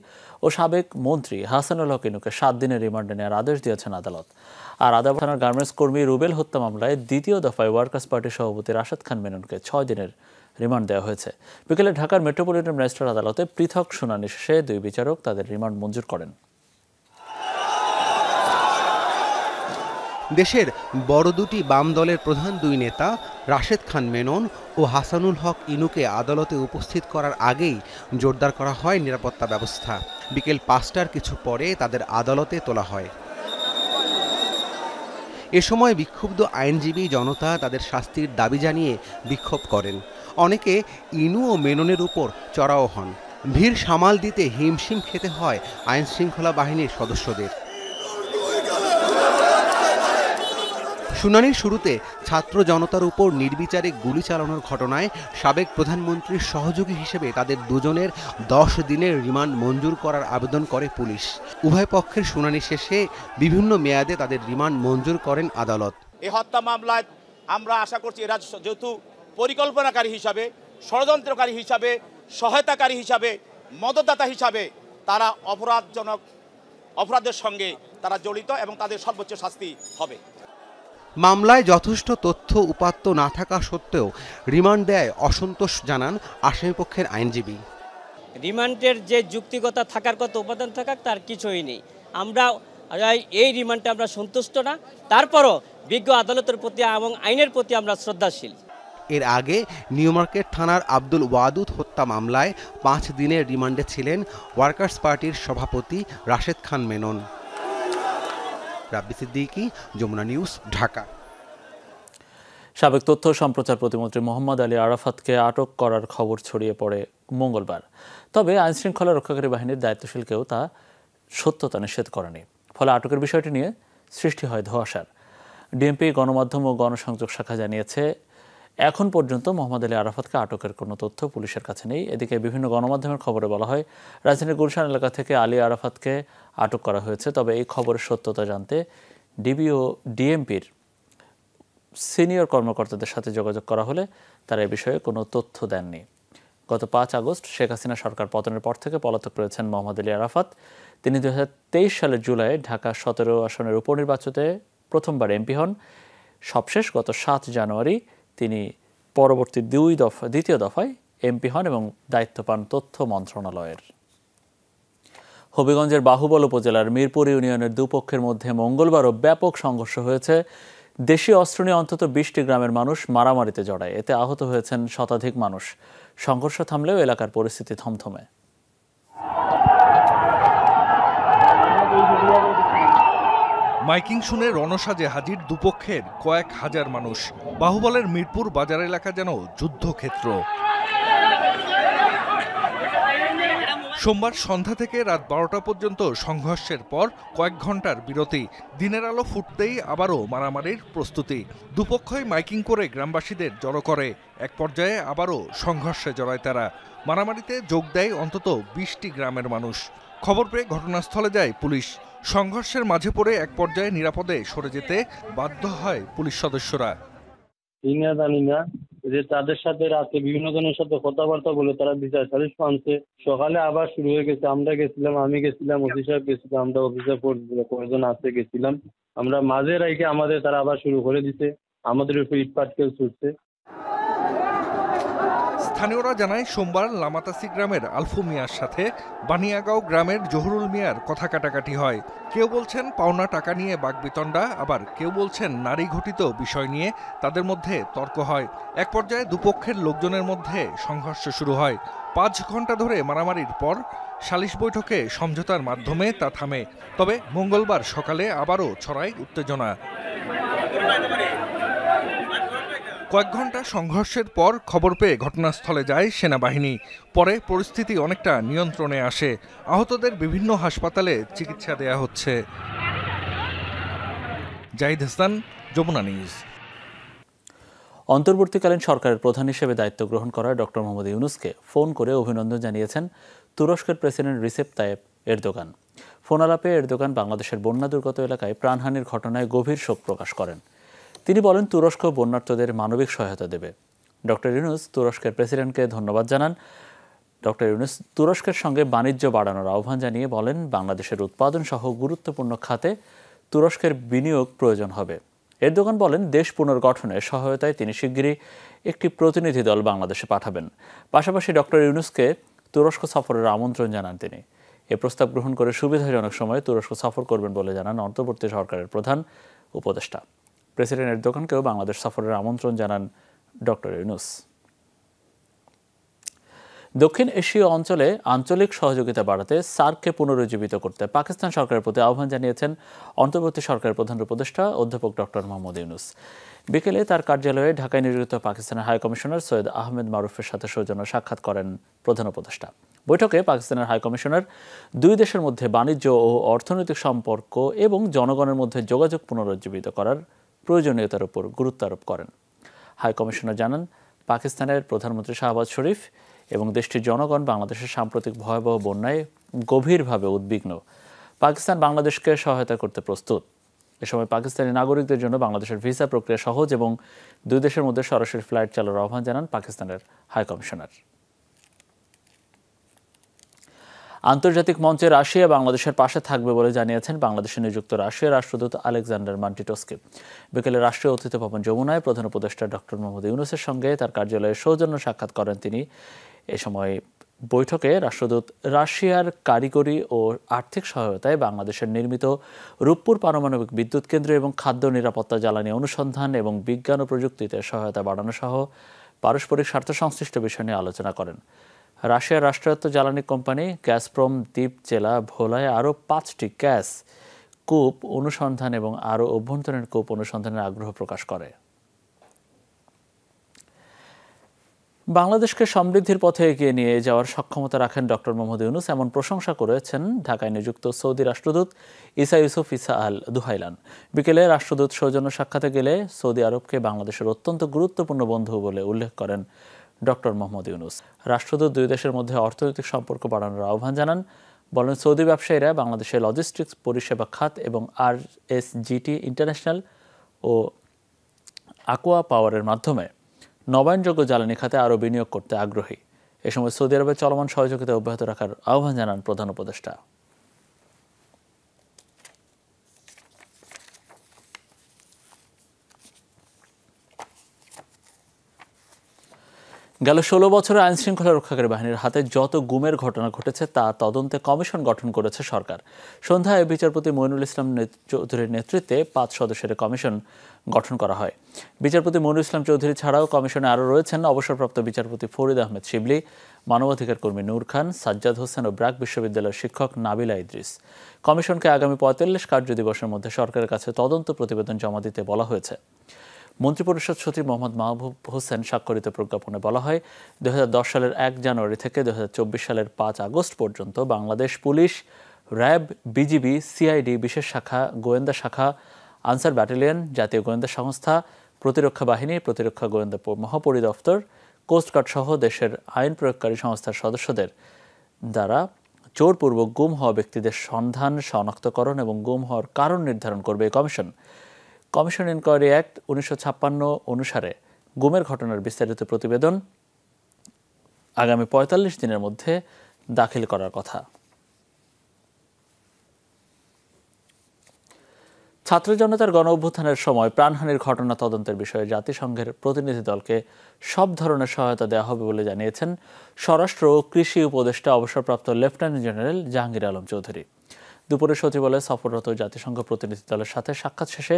ও সাবেক মন্ত্রী হাসানুল হক ইনুকে 7 দিনের রিমান্ডে নেওয়ার আদেশ দিয়েছেন আদালত। আর আদালত থানার গার্মেন্টস কর্মী রুবেল হত্যা মামলায় দ্বিতীয় দফায় ওয়ার্কার্স পার্টির সভাপতি রাশেদ খান মেননকে 6 দিনের রিমান্ড দেওয়া হয়েছে। বিকেলে ঢাকার মেট্রোপলিটন ম্যাজিস্ট্রেট আদালতে পৃথক শুনানি শেষে 2 বিচারক তাদের রিমান্ড মঞ্জুর করেন। দেশের বড় দুটি বাম দলের প্রধান 2 নেতা রাশেদ খান মেনন ও হাসানুল হক ইনুকে আদালতে উপস্থিত করার আগেই জোরদার করা হয় নিরাপত্তা ব্যবস্থা। বিকেল 5টার কিছু পরে তাদের আদালতে তোলা হয়। এ সময় বিক্ষুব্ধ আইনজীবী জনতা তাদের শাস্তির দাবি জানিয়ে বিক্ষোভ করেন। অনেকে ইনু ও মেননের উপর চড়াও হন। ভিড় সামাল দিতে হিমশিম খেতে হয় আইন শৃঙ্খলা বাহিনীর সদস্যদের। শুনানির শুরুতে ছাত্র জনতার উপর নির্বিচারে গুলি চালানোর ঘটনায় সাবেক প্রধানমন্ত্রীর সহযোগী হিসেবে তাদের দুজনের 10 দিনের রিমান্ড মঞ্জুর করার আবেদন করে পুলিশ। উভয় পক্ষের শুনানি শেষে বিভিন্ন মেয়াদে তাদের রিমান্ড মঞ্জুর করেন আদালত। এই হত্যা মামলায় আমরা আশা করছি এরা যেহেতু পরিকল্পনাকারী হিসাবে, ষড়যন্ত্রকারী হিসাবে, সহায়তাকারী হিসাবে, মদতদাতা হিসাবে তারা অপরাধের সঙ্গে তারা জড়িত এবং তাদের সর্বোচ্চ শাস্তি হবে। মামলায় যথেষ্ট তথ্য উপাত্ত না থাকা সত্ত্বেও রিমান্ড দেয় অসন্তোষ জানান আসামিপক্ষের আইনজীবী। রিমান্ডের যে যুক্তিগতা থাকার কথা, উপাদান থাকার তার কিছুই নেই। আমরা এই রিমান্ডে আমরা সন্তুষ্ট না, তারপরও বিজ্ঞ আদালতের প্রতি এবং আইনের প্রতি আমরা শ্রদ্ধাশীল। এর আগে নিউ মার্কেট থানার আব্দুল ওয়াদুদ হত্যা মামলায় 5 দিনের রিমান্ডে ছিলেন ওয়ার্কার্স পার্টির সভাপতি রাশেদ খান মেনন। রাব্বি সিদ্দিকী, যমুনা নিউজ, ঢাকা। সাবেক তথ্য সম্প্রচার প্রতিমন্ত্রী মোহাম্মদ আলী আরাফাতকে আটক করার খবর ছড়িয়ে পড়ে মঙ্গলবার। তবে আইনশৃঙ্খলা রক্ষাকারী বাহিনীর দায়িত্বশীল কেউ তা সত্যতা নিষেধ করেনি। ফলে আটকের বিষয়টি নিয়ে সৃষ্টি হয় ধোঁয়াশার। ডিএমপি গণমাধ্যম ও গণসংযোগ শাখা জানিয়েছে, এখন পর্যন্ত মোহাম্মদ আলী আরাফাতকে আটকের কোনো তথ্য পুলিশের কাছে নেই। এদিকে বিভিন্ন গণমাধ্যমের খবরে বলা হয়, রাজধানীর গুলশান এলাকা থেকে আলী আরাফাতকে আটক করা হয়েছে। তবে এই খবরের সত্যতা জানতে ডিবি ও ডিএমপির সিনিয়র কর্মকর্তাদের সাথে যোগাযোগ করা হলে তারা এ বিষয়ে কোনো তথ্য দেননি। গত 5 আগস্ট শেখ হাসিনা সরকার পতনের পর থেকে পলাতক রয়েছেন মোহাম্মদ আলী আরাফাত। তিনি 2023 সালের জুলাইয়ে ঢাকা 17 আসনের উপনির্বাচনে প্রথমবার এমপি হন। সবশেষ গত 7 জানুয়ারি তিনি পরবর্তী দ্বিতীয় দফায় এমপি হন এবং দায়িত্ব পান তথ্য মন্ত্রণালয়ের। হবিগঞ্জের বাহুবল উপজেলার মিরপুর ইউনিয়নের দুপক্ষের মধ্যে মঙ্গলবারও ব্যাপক সংঘর্ষ হয়েছে। দেশীয় অস্ত্র নিয়ে অন্তত 20টি গ্রামের মানুষ মারামারিতে জড়ায়। এতে আহত হয়েছেন শতাধিক মানুষ। সংঘর্ষ থামলেও এলাকার পরিস্থিতি থমথমে। মাইকিং শুনে রণসাজে হাজির দুপক্ষের কয়েক হাজার মানুষ। বাহুবলের মিরপুর বাজার এলাকা যেন যুদ্ধক্ষেত্র। সোমবার সন্ধ্যা থেকে রাত 12টা পর্যন্ত সংঘর্ষের পর কয়েক ঘন্টার বিরতি। দিনের আলো ফুটতেই আবারও মারামারির প্রস্তুতি। দুপক্ষই মাইকিং করে গ্রামবাসীদের জড়ো করে। এক পর্যায়ে আবারও সংঘর্ষে জড়ায় তারা। মারামারিতে যোগ দেয় অন্তত 20টি গ্রামের মানুষ। খবর পেয়ে ঘটনাস্থলে যায় পুলিশ। সংঘর্ষের মাঝে পড়ে এক পর্যায়ে নিরাপদে সরে যেতে বাধ্য হয় পুলিশ সদস্যরা। জানি না, যে তাদের সাথে রাতে বিভিন্ন জনের সাথে কথাবার্তা বলে তারা বিচার সালিশ মানছে। সকালে আবার শুরু হয়ে গেছে। আমরা গেছিলাম, আমি গেছিলাম, ওসি সাহেব গেছিলাম, আমরা অফিসার কয়েকজন আছে গেছিলাম। আমরা মাঝে রাইকে আমাদের তারা আবার শুরু করে দিতে, আমাদের উপর ইট পাটকেল ছুটছে। স্থানীয়রা জানায় সোমবার লামাতাসি গ্রামের আলফু মিয়ার সাথে বানিয়াগাঁও গ্রামের জহুরুল মিয়ার কথা কাটাকাটি হয়। কেউ বলছেন পাওনা টাকা নিয়ে বাকবিতণ্ডা, আবার কেউ বলছেন নারী ঘটিত বিষয় নিয়ে তাদের মধ্যে তর্ক হয়। এক পর্যায়ে দুপক্ষের লোকজনের মধ্যে সংঘর্ষ শুরু হয়। 5 ঘন্টা ধরে মারামারির পর সালিশ বৈঠকে সমঝোতার মাধ্যমে তা থামে। তবে মঙ্গলবার সকালে আবারও ছড়ায় উত্তেজনা। কয়েক ঘন্টা সংঘর্ষের পর খবর পেয়ে ঘটনাস্থলে যায় সেনাবাহিনী। পরে পরিস্থিতি অনেকটা নিয়ন্ত্রণে আসে। আহতদের বিভিন্ন হাসপাতালে চিকিৎসা দেয়া হচ্ছে। জাহিদ হাসান, যমুনা নিউজ। অন্তর্বর্তীকালীন সরকারের প্রধান হিসেবে দায়িত্ব গ্রহণ করা ডক্টর মোহাম্মদ ইউনূসকে ফোন করে অভিনন্দন জানিয়েছেন তুরস্কের president Recep Tayyip Erdogan. Phone আলাপে এরদোগান বাংলাদেশের বন্যা দুর্গত এলাকায় প্রাণহানির ঘটনায় গভীর শোক প্রকাশ করেন। তিনি বলেন তুরস্ক বন্যার্তদের মানবিক সহায়তা দেবে। ডক্টর ইউনূস তুরস্কের প্রেসিডেন্টকে ধন্যবাদ জানান। ডক্টর ইউনূস তুরস্কের সঙ্গে বাণিজ্য বাড়ানোর আহ্বান জানিয়ে বলেন বাংলাদেশের উৎপাদন সহ গুরুত্বপূর্ণ খাতে তুরস্কের বিনিয়োগ প্রয়োজন হবে। এরদোগান বলেন দেশ পুনর্গঠনে সহায়তায় তিনি শিগগিরই একটি প্রতিনিধি দল বাংলাদেশে পাঠাবেন। পাশাপাশি ডক্টর ইউনূসকে তুরস্ক সফরের আমন্ত্রণ জানান তিনি। এ প্রস্তাব গ্রহণ করে সুবিধাজনক সময়ে তুরস্ক সফর করবেন বলে জানান অন্তর্বর্তী সরকারের প্রধান উপদেষ্টা। প্রেসিডেন্ট এরদোগানকেও বাংলাদেশ সফরের আমন্ত্রণ জানান ডক্টর ইউনূস। দক্ষিণ এশীয় অঞ্চলে আঞ্চলিক সহযোগিতা বাড়াতে সার্ককে পুনরুজ্জীবিত করতে পাকিস্তান সরকারের প্রতি আহ্বান জানিয়েছেন অন্তর্বর্তী সরকারের প্রধান উপদেষ্টা অধ্যাপক ডক্টর মোহাম্মদ ইউনূস। বিকেলে তার কার্যালয়ে ঢাকায় নিযুক্ত পাকিস্তানের হাই কমিশনার সৈয়দ আহমেদ মারুফের সাথে সৌজন্য সাক্ষাৎ করেন প্রধান উপদেষ্টা। বৈঠকে পাকিস্তানের হাই কমিশনার দুই দেশের মধ্যে বাণিজ্য ও অর্থনৈতিক সম্পর্ক এবং জনগণের মধ্যে যোগাযোগ পুনরুজ্জীবিত করার প্রয়োজনীয়তার উপর গুরুত্ব আরোপ করেন। হাই কমিশনার জানান পাকিস্তানের প্রধানমন্ত্রী শাহবাজ শরীফ এবং দেশটির জনগণ বাংলাদেশের সাম্প্রতিক ভয়াবহ বন্যায় গভীরভাবে উদ্বিগ্ন। পাকিস্তান বাংলাদেশকে সহায়তা করতে প্রস্তুত। এ সময় পাকিস্তানি নাগরিকদের জন্য বাংলাদেশের ভিসা প্রক্রিয়া সহজ এবং দুই দেশের মধ্যে সরাসরি ফ্লাইট চালুর আহ্বান জানান পাকিস্তানের হাই কমিশনার। আন্তর্জাতিক মঞ্চে রাশিয়া বাংলাদেশের পাশে থাকবে বলে জানিয়েছেন বাংলাদেশে নিযুক্ত রাশিয়ার রাষ্ট্রদূত আলেকজান্ডার মান্টিটোস্কি। বিকেলে রাষ্ট্রীয় অতিথি ভবন যমুনায় প্রধান উপদেষ্টা ডক্টর মোহাম্মদ ইউনূসের সঙ্গে তার কার্যালয়ে সৌজন্য সাক্ষাৎ করেন তিনি। এ সময় বৈঠকে রাষ্ট্রদূত রাশিয়ার কারিগরি ও আর্থিক সহায়তায় বাংলাদেশের নির্মিত রূপপুর পারমাণবিক বিদ্যুৎ কেন্দ্র এবং খাদ্য নিরাপত্তা, জ্বালানি অনুসন্ধান এবং বিজ্ঞান ও প্রযুক্তিতে সহায়তা বাড়ানো সহ পারস্পরিক স্বার্থ সংশ্লিষ্ট বিষয় নিয়ে আলোচনা করেন। রাশিয়ার রাষ্ট্রায়ত্ত জ্বালানি কোম্পানি গ্যাসপ্রম দ্বীপ জেলা ভোলায় আরও 5টি গ্যাস কূপ অনুসন্ধান এবং আরও অভ্যন্তরীণ কূপ অনুসন্ধানের আগ্রহ প্রকাশ করে। বাংলাদেশকে সমৃদ্ধির পথে এগিয়ে নিয়ে যাওয়ার সক্ষমতা রাখেন ডক্টর মোহাম্মদ ইউনূস, এমন প্রশংসা করেছেন ঢাকায় নিযুক্ত সৌদি রাষ্ট্রদূত ইসা ইউসুফ ইসা আল দুহাইলান। বিকেলে রাষ্ট্রদূত সৌজন্য সাক্ষাতে গেলে সৌদি আরবকে বাংলাদেশের অত্যন্ত গুরুত্বপূর্ণ বন্ধু বলে উল্লেখ করেন ডক্টর মোহাম্মদ ইউনূস। রাষ্ট্রদূত দুই দেশের মধ্যে অর্থনৈতিক সম্পর্ক বাড়ানোর আহ্বান জানান। বলেন সৌদি ব্যবসায়ীরা বাংলাদেশের লজিস্টিক্স পরিষেবা খাত এবং RSGT ইন্টারন্যাশনাল ও আকোয়া পাওয়ারের মাধ্যমে নবায়নযোগ্য জ্বালানি খাতে আরও বিনিয়োগ করতে আগ্রহী। এ সময় সৌদি আরবের চলমান সহযোগিতা অব্যাহত রাখার আহ্বান জানান প্রধান উপদেষ্টা। গেল 16 বছরে আইনশৃঙ্খলা রক্ষাকারী বাহিনীর হাতে যত গুমের ঘটনা ঘটেছে তা তদন্তে কমিশন গঠন করেছে সরকার। সন্ধ্যায় বিচারপতি মইনুল ইসলাম চৌধুরীর নেতৃত্বে 5 সদস্যের কমিশন গঠন করা হয়। বিচারপতি মইনুল ইসলাম চৌধুরী ছাড়াও কমিশনে আরও রয়েছেন অবসরপ্রাপ্ত বিচারপতি ফরিদ আহমেদ শিবলি, মানবাধিকার কর্মী নূর খান, সাজ্জাদ হোসেন ও ব্র্যাক বিশ্ববিদ্যালয়ের শিক্ষক নাবিলা ইদ্রিস। কমিশনকে আগামী 45 কার্যদিবসের মধ্যে সরকারের কাছে তদন্ত প্রতিবেদন জমা দিতে বলা হয়েছে। মন্ত্রিপরিষদ সচিব মোহাম্মদ মাহবুব হোসেন স্বাক্ষরিত প্রজ্ঞাপনে বলা হয় 2010 সালের 1 জানুয়ারি থেকে 2024 সালের 5 আগস্ট পর্যন্ত Bangladesh police, RAB, BGB, CID বিশেষ শাখা, গোয়েন্দা শাখা, আনসার ব্যাটালিয়ন, জাতীয় গোয়েন্দা সংস্থা, প্রতিরক্ষা বাহিনী, প্রতিরক্ষা গোয়েন্দা মহাপরিদপ্তর, কোস্টগার্ড সহ দেশের আইন প্রয়োগকারী সংস্থার সদস্যদের দ্বারা জোরপূর্বক গুম হওয়া ব্যক্তিদের সন্ধান, শনাক্তকরণ এবং গুম হওয়ার কারণ নির্ধারণ করবে এই কমিশন। কমিশন ইনকোয়ারি অ্যাক্ট 1956 অনুসারে গুমের ঘটনার বিস্তারিত প্রতিবেদন আগামী ৪৫ দিনের মধ্যে দাখিল করার কথা। ছাত্র জনতার গণ অভ্যুত্থানের সময় প্রাণহানির ঘটনা তদন্তের বিষয়ে জাতিসংঘের প্রতিনিধি দলকে সব ধরনের সহায়তা দেওয়া হবে বলে জানিয়েছেন স্বরাষ্ট্র ও কৃষি উপদেষ্টা অবসরপ্রাপ্ত লেফটেন্যান্ট জেনারেল জাহাঙ্গীর আলম চৌধুরী। দুপুরে সচিবালয়ে সফররত জাতিসংঘ প্রতিনিধি দলের সাথে সাক্ষাৎ শেষে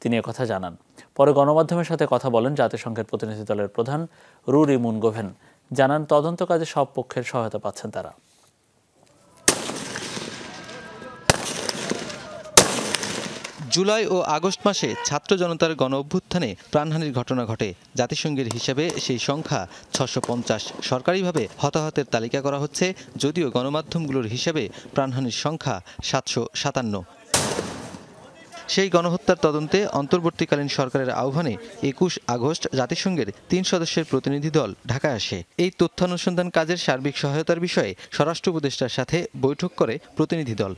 তিনি একথা জানান। পরে গণমাধ্যমের সাথে কথা বলেন জাতিসংঘের প্রতিনিধি দলের প্রধান রুরি মুনগোভেন। জানান তদন্ত কাজে সব পক্ষের সহায়তা পাচ্ছেন তারা। জুলাই ও আগস্ট মাসে ছাত্র জনতার গণ অভ্যুত্থানে প্রাণহানির ঘটনা ঘটে। জাতিসংঘের হিসাবে সেই সংখ্যা ৬৫০। সরকারিভাবে হতাহতের তালিকা করা হচ্ছে, যদিও গণমাধ্যমগুলোর হিসাবে প্রাণহানির সংখ্যা ৭৫৭। সেই গণহত্যার তদন্তে অন্তর্বর্তীকালীন সরকারের আহ্বানে ২১ আগস্ট জাতিসংঘের ৩ সদস্যের প্রতিনিধি দল ঢাকায় আসে। এই তথ্যানুসন্ধান কাজের সার্বিক সহায়তার বিষয়ে স্বরাষ্ট্র উপদেষ্টার সাথে বৈঠক করে প্রতিনিধি দল।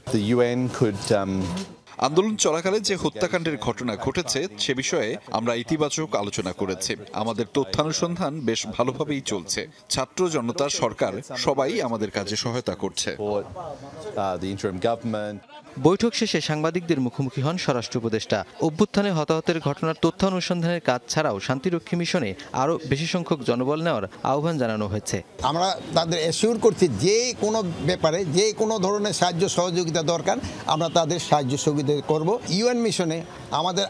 আন্দোলন চলাকালে যে হত্যাকাণ্ডের ঘটনা ঘটেছে সে বিষয়ে আমরা ইতিবাচক আলোচনা করেছি। আমাদের তথ্যানুসন্ধান বেশ ভালোভাবেই চলছে। ছাত্র জনতা, সরকার সবাই আমাদের কাজে সহায়তা করছে। বৈঠক শেষে সাংবাদিকদের মুখোমুখি হন স্বরাষ্ট্র উপদেষ্টা। অভ্যুত্থানে হতাহতের ঘটনার তথ্য অনুসন্ধানের কাজ ছাড়াও শান্তিরক্ষী মিশনে আরও বেশি সংখ্যক জনবল নেওয়ার আহ্বান জানানো হয়েছে। আমরা তাদের অ্যাসিওর করছি যে কোনো ব্যাপারে যে কোনো ধরনের সাহায্য সহযোগিতা দরকার আমরা তাদের সাহায্য সহযোগিতা করব। ইউএন মিশনে আমাদের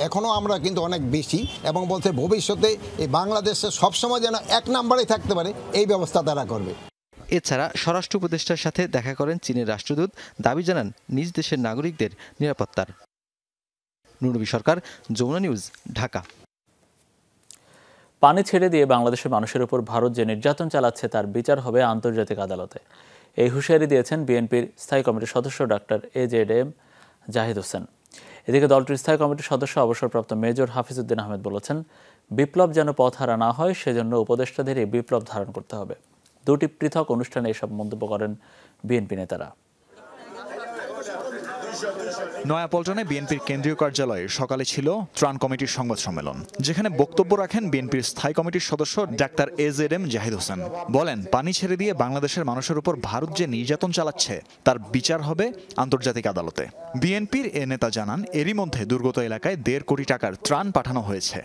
এখনও আমরা কিন্তু অনেক বেশি এবং বলতে ভবিষ্যতে এই বাংলাদেশে সবসময় যেন ১ নম্বরেই থাকতে পারে এই ব্যবস্থা তারা করবে। এছাড়া স্বরাষ্ট্র উপদেষ্টার সাথে দেখা করেন চীনের রাষ্ট্রদূত। দাবি জানান নিজ দেশের নাগরিকদের নিরাপত্তার। নুরনবী সরকার, যমুনা নিউজ, ঢাকা। পানি ছেড়ে দিয়ে বাংলাদেশের মানুষের উপর ভারত যে নির্যাতন চালাচ্ছে তার বিচার হবে আন্তর্জাতিক আদালতে। এই হুঁশিয়ারি দিয়েছেন বিএনপির স্থায়ী কমিটির সদস্য ডাক্তার AJM জাহিদ হোসেন। এদিকে দলটির স্থায়ী কমিটির সদস্য অবসরপ্রাপ্ত মেজর হাফিজউদ্দিন আহমেদ বলেছেন, বিপ্লব যেন পথ হারা না হয় সেজন্য উপদেষ্টাদেরই বিপ্লব ধারণ করতে হবে। দুটি পৃথক অনুষ্ঠানে এসব মন্তব্য করেন বিএনপি নেতারা। নয়াপল্টনে বিএনপির কেন্দ্রীয় কার্যালয়ে সকালে ছিল ত্রাণ কমিটির সংবাদ সম্মেলন, যেখানে বক্তব্য রাখেন বিএনপির স্থায়ী কমিটির সদস্য ডাক্তার AJM জাহিদ হোসেন। বলেন, পানি ছেড়ে দিয়ে বাংলাদেশের মানুষের উপর ভারত যে নির্যাতন চালাচ্ছে তার বিচার হবে আন্তর্জাতিক আদালতে। বিএনপির এ নেতা জানান, এরই মধ্যে দুর্গত এলাকায় ১.৫ কোটি টাকার ত্রাণ পাঠানো হয়েছে।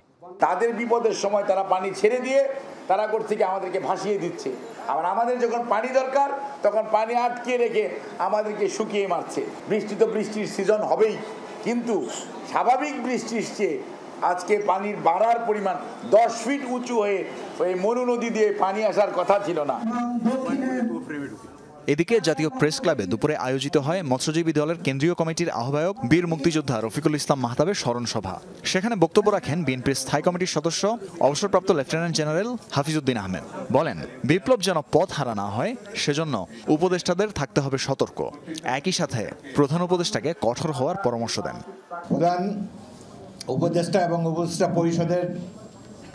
তাদের বিপদের সময় তারা পানি ছেড়ে দিয়ে তারা থেকে আমাদেরকে ভাসিয়ে দিচ্ছে। আবার আমাদের যখন পানি দরকার তখন পানি আটকে রেখে আমাদেরকে শুকিয়ে মারছে। বৃষ্টি তো বৃষ্টির সিজন হবেই, কিন্তু স্বাভাবিক বৃষ্টির চেয়ে আজকে পানির বাড়ার পরিমাণ 10 ফিট উঁচু হয়ে ওই মনু নদী দিয়ে পানি আসার কথা ছিল না। এদিকে জাতীয় প্রেস ক্লাবে দুপুরে আয়োজিত হয় মৎস্যজীবী দলের কেন্দ্রীয় কমিটির আহ্বায়ক বীর মুক্তিযোদ্ধা রফিকুল ইসলাম মাহতাবের স্মরণ সভা। সেখানে বক্তব্য রাখেন বিএনপির স্থায়ী কমিটির সদস্য অবসরপ্রাপ্ত লেফটেন্যান্ট জেনারেল হাফিজউদ্দিন আহমেদ। বলেন, বিপ্লব যেন পথ হারা না হয় সেজন্য উপদেষ্টাদের থাকতে হবে সতর্ক। একই সাথে প্রধান উপদেষ্টাকে কঠোর হওয়ার পরামর্শ দেন। প্রধান উপদেষ্টা এবং উপদেষ্টা পরিষদের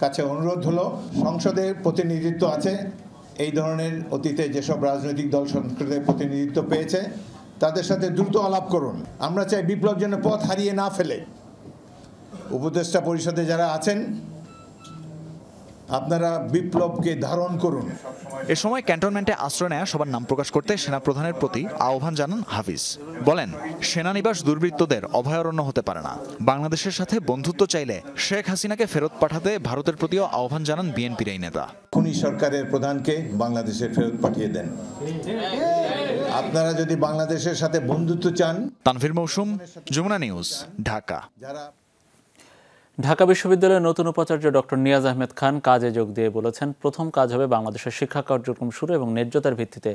কাছে অনুরোধ হলো, সংসদের প্রতিনিধিত্ব আছে, এই ধরনের অতীতে যেসব রাজনৈতিক দল সংসদে প্রতিনিধিত্ব পেয়েছে তাদের সাথে দ্রুত আলাপ করুন। আমরা চাই বিপ্লব যেন পথ হারিয়ে না ফেলে। উপদেষ্টা পরিষদে যারা আছেন আপনারা বিপ্লবকে ধারণ করুন। এ সময় ক্যান্টনমেন্টে আশ্রয় নেয়া সবার নাম প্রকাশ করতে সেনাপ্রধানের প্রতি আহ্বান জানান হাফিজ। বলেন, সেনানিবাস দুর্বৃত্তদের অভয়ারণ্য হতে পারে না। বাংলাদেশের সাথে বন্ধুত্ব চাইলে শেখ হাসিনাকে ফেরত পাঠাতে ভারতের প্রতিও আহ্বান জানান বিএনপির এই নেতা। খুনি সরকারের প্রধানকে বাংলাদেশে ফেরত পাঠিয়ে দেন। আপনারা যদি বাংলাদেশের সাথে বন্ধুত্ব চান। তানভীর মৌসুম, যমুনা নিউজ, ঢাকা। ঢাকা বিশ্ববিদ্যালয়ের নতুন উপাচার্য ডক্টর নিয়াজ আহমেদ খান কাজে যোগ দিয়ে বলেছেন, প্রথম কাজ হবে বাংলাদেশের শিক্ষা কার্যক্রম শুরু এবং ন্যায্যতার ভিত্তিতে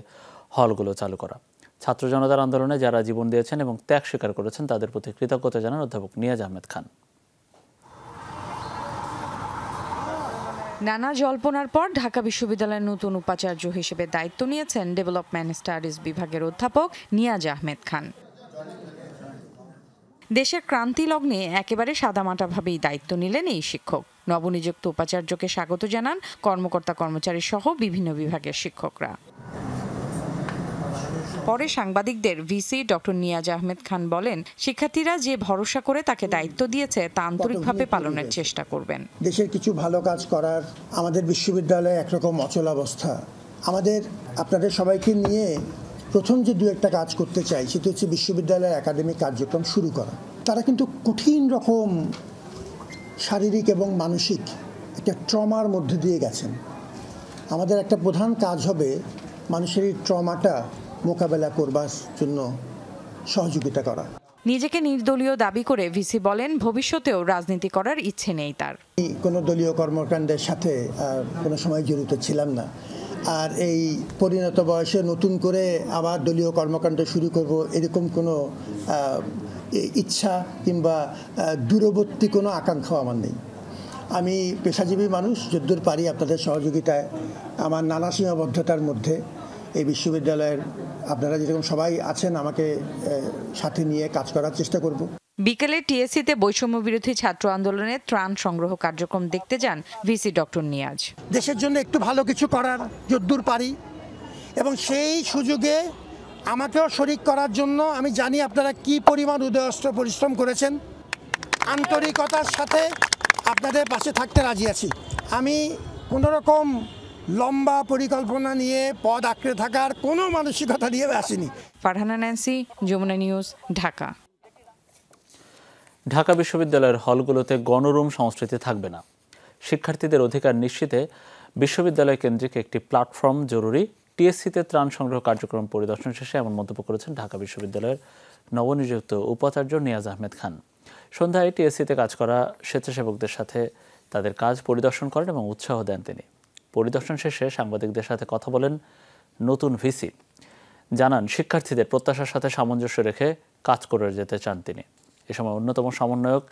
হলগুলো চালু করা। ছাত্র জনতার আন্দোলনে যারা জীবন দিয়েছেন এবং ত্যাগ স্বীকার করেছেন তাদের প্রতি কৃতজ্ঞতা জানান অধ্যাপক নিয়াজ আহমেদ খান। নানা জল্পনার পর ঢাকা বিশ্ববিদ্যালয়ের নতুন উপাচার্য হিসেবে দায়িত্ব নিয়েছেন ডেভেলপমেন্ট স্টাডিজ বিভাগের অধ্যাপক নিয়াজ আহমেদ খান। দেশের ক্রান্তি লগ্নে একেবারে সাদামাটাভাবেই দায়িত্ব নিলেন এই শিক্ষক। নবনিযুক্ত উপাচার্যকে স্বাগত জানান কর্মকর্তা কর্মচারী সহ বিভিন্ন বিভাগের শিক্ষকরা। পরে সাংবাদিকদের ভিসি ডক্টর নিয়াজ আহমেদ খান বলেন, শিক্ষার্থীরা যে ভরসা করে তাকে দায়িত্ব দিয়েছে তা আন্তরিকভাবে পালনের চেষ্টা করবেন। দেশের কিছু ভালো কাজ করার আমাদের বিশ্ববিদ্যালয়ে একরকম অচলাবস্থা। আমাদের আপনাদের সবাইকে নিয়ে প্রথম যে দু একটা কাজ করতে চাই সেটা হচ্ছে বিশ্ববিদ্যালয়ের একাডেমিক কার্যক্রম শুরু করা। তারা কিন্তু কঠিন রকম শারীরিক এবং মানসিক একটা ট্রমার মধ্যে দিয়ে গেছেন। আমাদের একটা প্রধান কাজ হবে মানুষের এই ট্রমাটা মোকাবেলা করবার জন্য সহযোগিতা করা। নিজেকে নির্দলীয় দাবি করে ভিসি বলেন, ভবিষ্যতেও রাজনীতি করার ইচ্ছে নেই তার। কোনো দলীয় কর্মকাণ্ডের সাথে কোনো সময় জড়িত ছিলাম না, আর এই পরিণত বয়সে নতুন করে আবার দলীয় কর্মকাণ্ড শুরু করব এরকম কোনো ইচ্ছা কিংবা দূরবর্তী কোনো আকাঙ্ক্ষাও আমার নেই। আমি পেশাজীবী মানুষ, যদ্দূর পারি আপনাদের সহযোগিতায় আমার নানা সীমাবদ্ধতার মধ্যে এই বিশ্ববিদ্যালয়ের আপনারা যেরকম সবাই আছেন আমাকে সাথে নিয়ে কাজ করার চেষ্টা করব। বিকেলে টিএসসিতে বৈষম্য বিরোধী ছাত্র আন্দোলনের ত্রাণ সংগ্রহ কার্যক্রম দেখতে যান ভিসি ডক্টর নিয়াজ। দেশের জন্য একটু ভালো কিছু করার যদ্দূর পারি এবং সেই সুযোগে আমাকেও শরিক করার জন্য আমি জানি আপনারা কি পরিমাণ উদয়স্ত পরিশ্রম করেছেন। আন্তরিকতার সাথে আপনাদের পাশে থাকতে রাজি আছি। আমি কোনোরকম লম্বা পরিকল্পনা নিয়ে পদ আঁকড়ে থাকার কোনো মানসিকতা নিয়ে আসিনি। Farhana Nancy, Jamuna news, Dhaka. ঢাকা বিশ্ববিদ্যালয়ের হলগুলোতে গণরুম সংস্কৃতি থাকবে না। শিক্ষার্থীদের অধিকার নিশ্চিতে বিশ্ববিদ্যালয় কেন্দ্রিক একটি প্ল্যাটফর্ম জরুরি। টিএসসিতে ত্রাণ সংগ্রহ কার্যক্রম পরিদর্শন শেষে এমন মন্তব্য করেছেন ঢাকা বিশ্ববিদ্যালয়ের নবনিযুক্ত উপাচার্য নিয়াজ আহমেদ খান। সন্ধ্যায় টিএসসিতে কাজ করা স্বেচ্ছাসেবকদের সাথে তাদের কাজ পরিদর্শন করেন এবং উৎসাহ দেন তিনি। পরিদর্শন শেষে সাংবাদিকদের সাথে কথা বলেন নতুন ভিসি। জানান, শিক্ষার্থীদের প্রত্যাশার সাথে সামঞ্জস্য রেখে কাজ করে যেতে চান তিনি। এ সময় অন্যতম সমন্বয়ক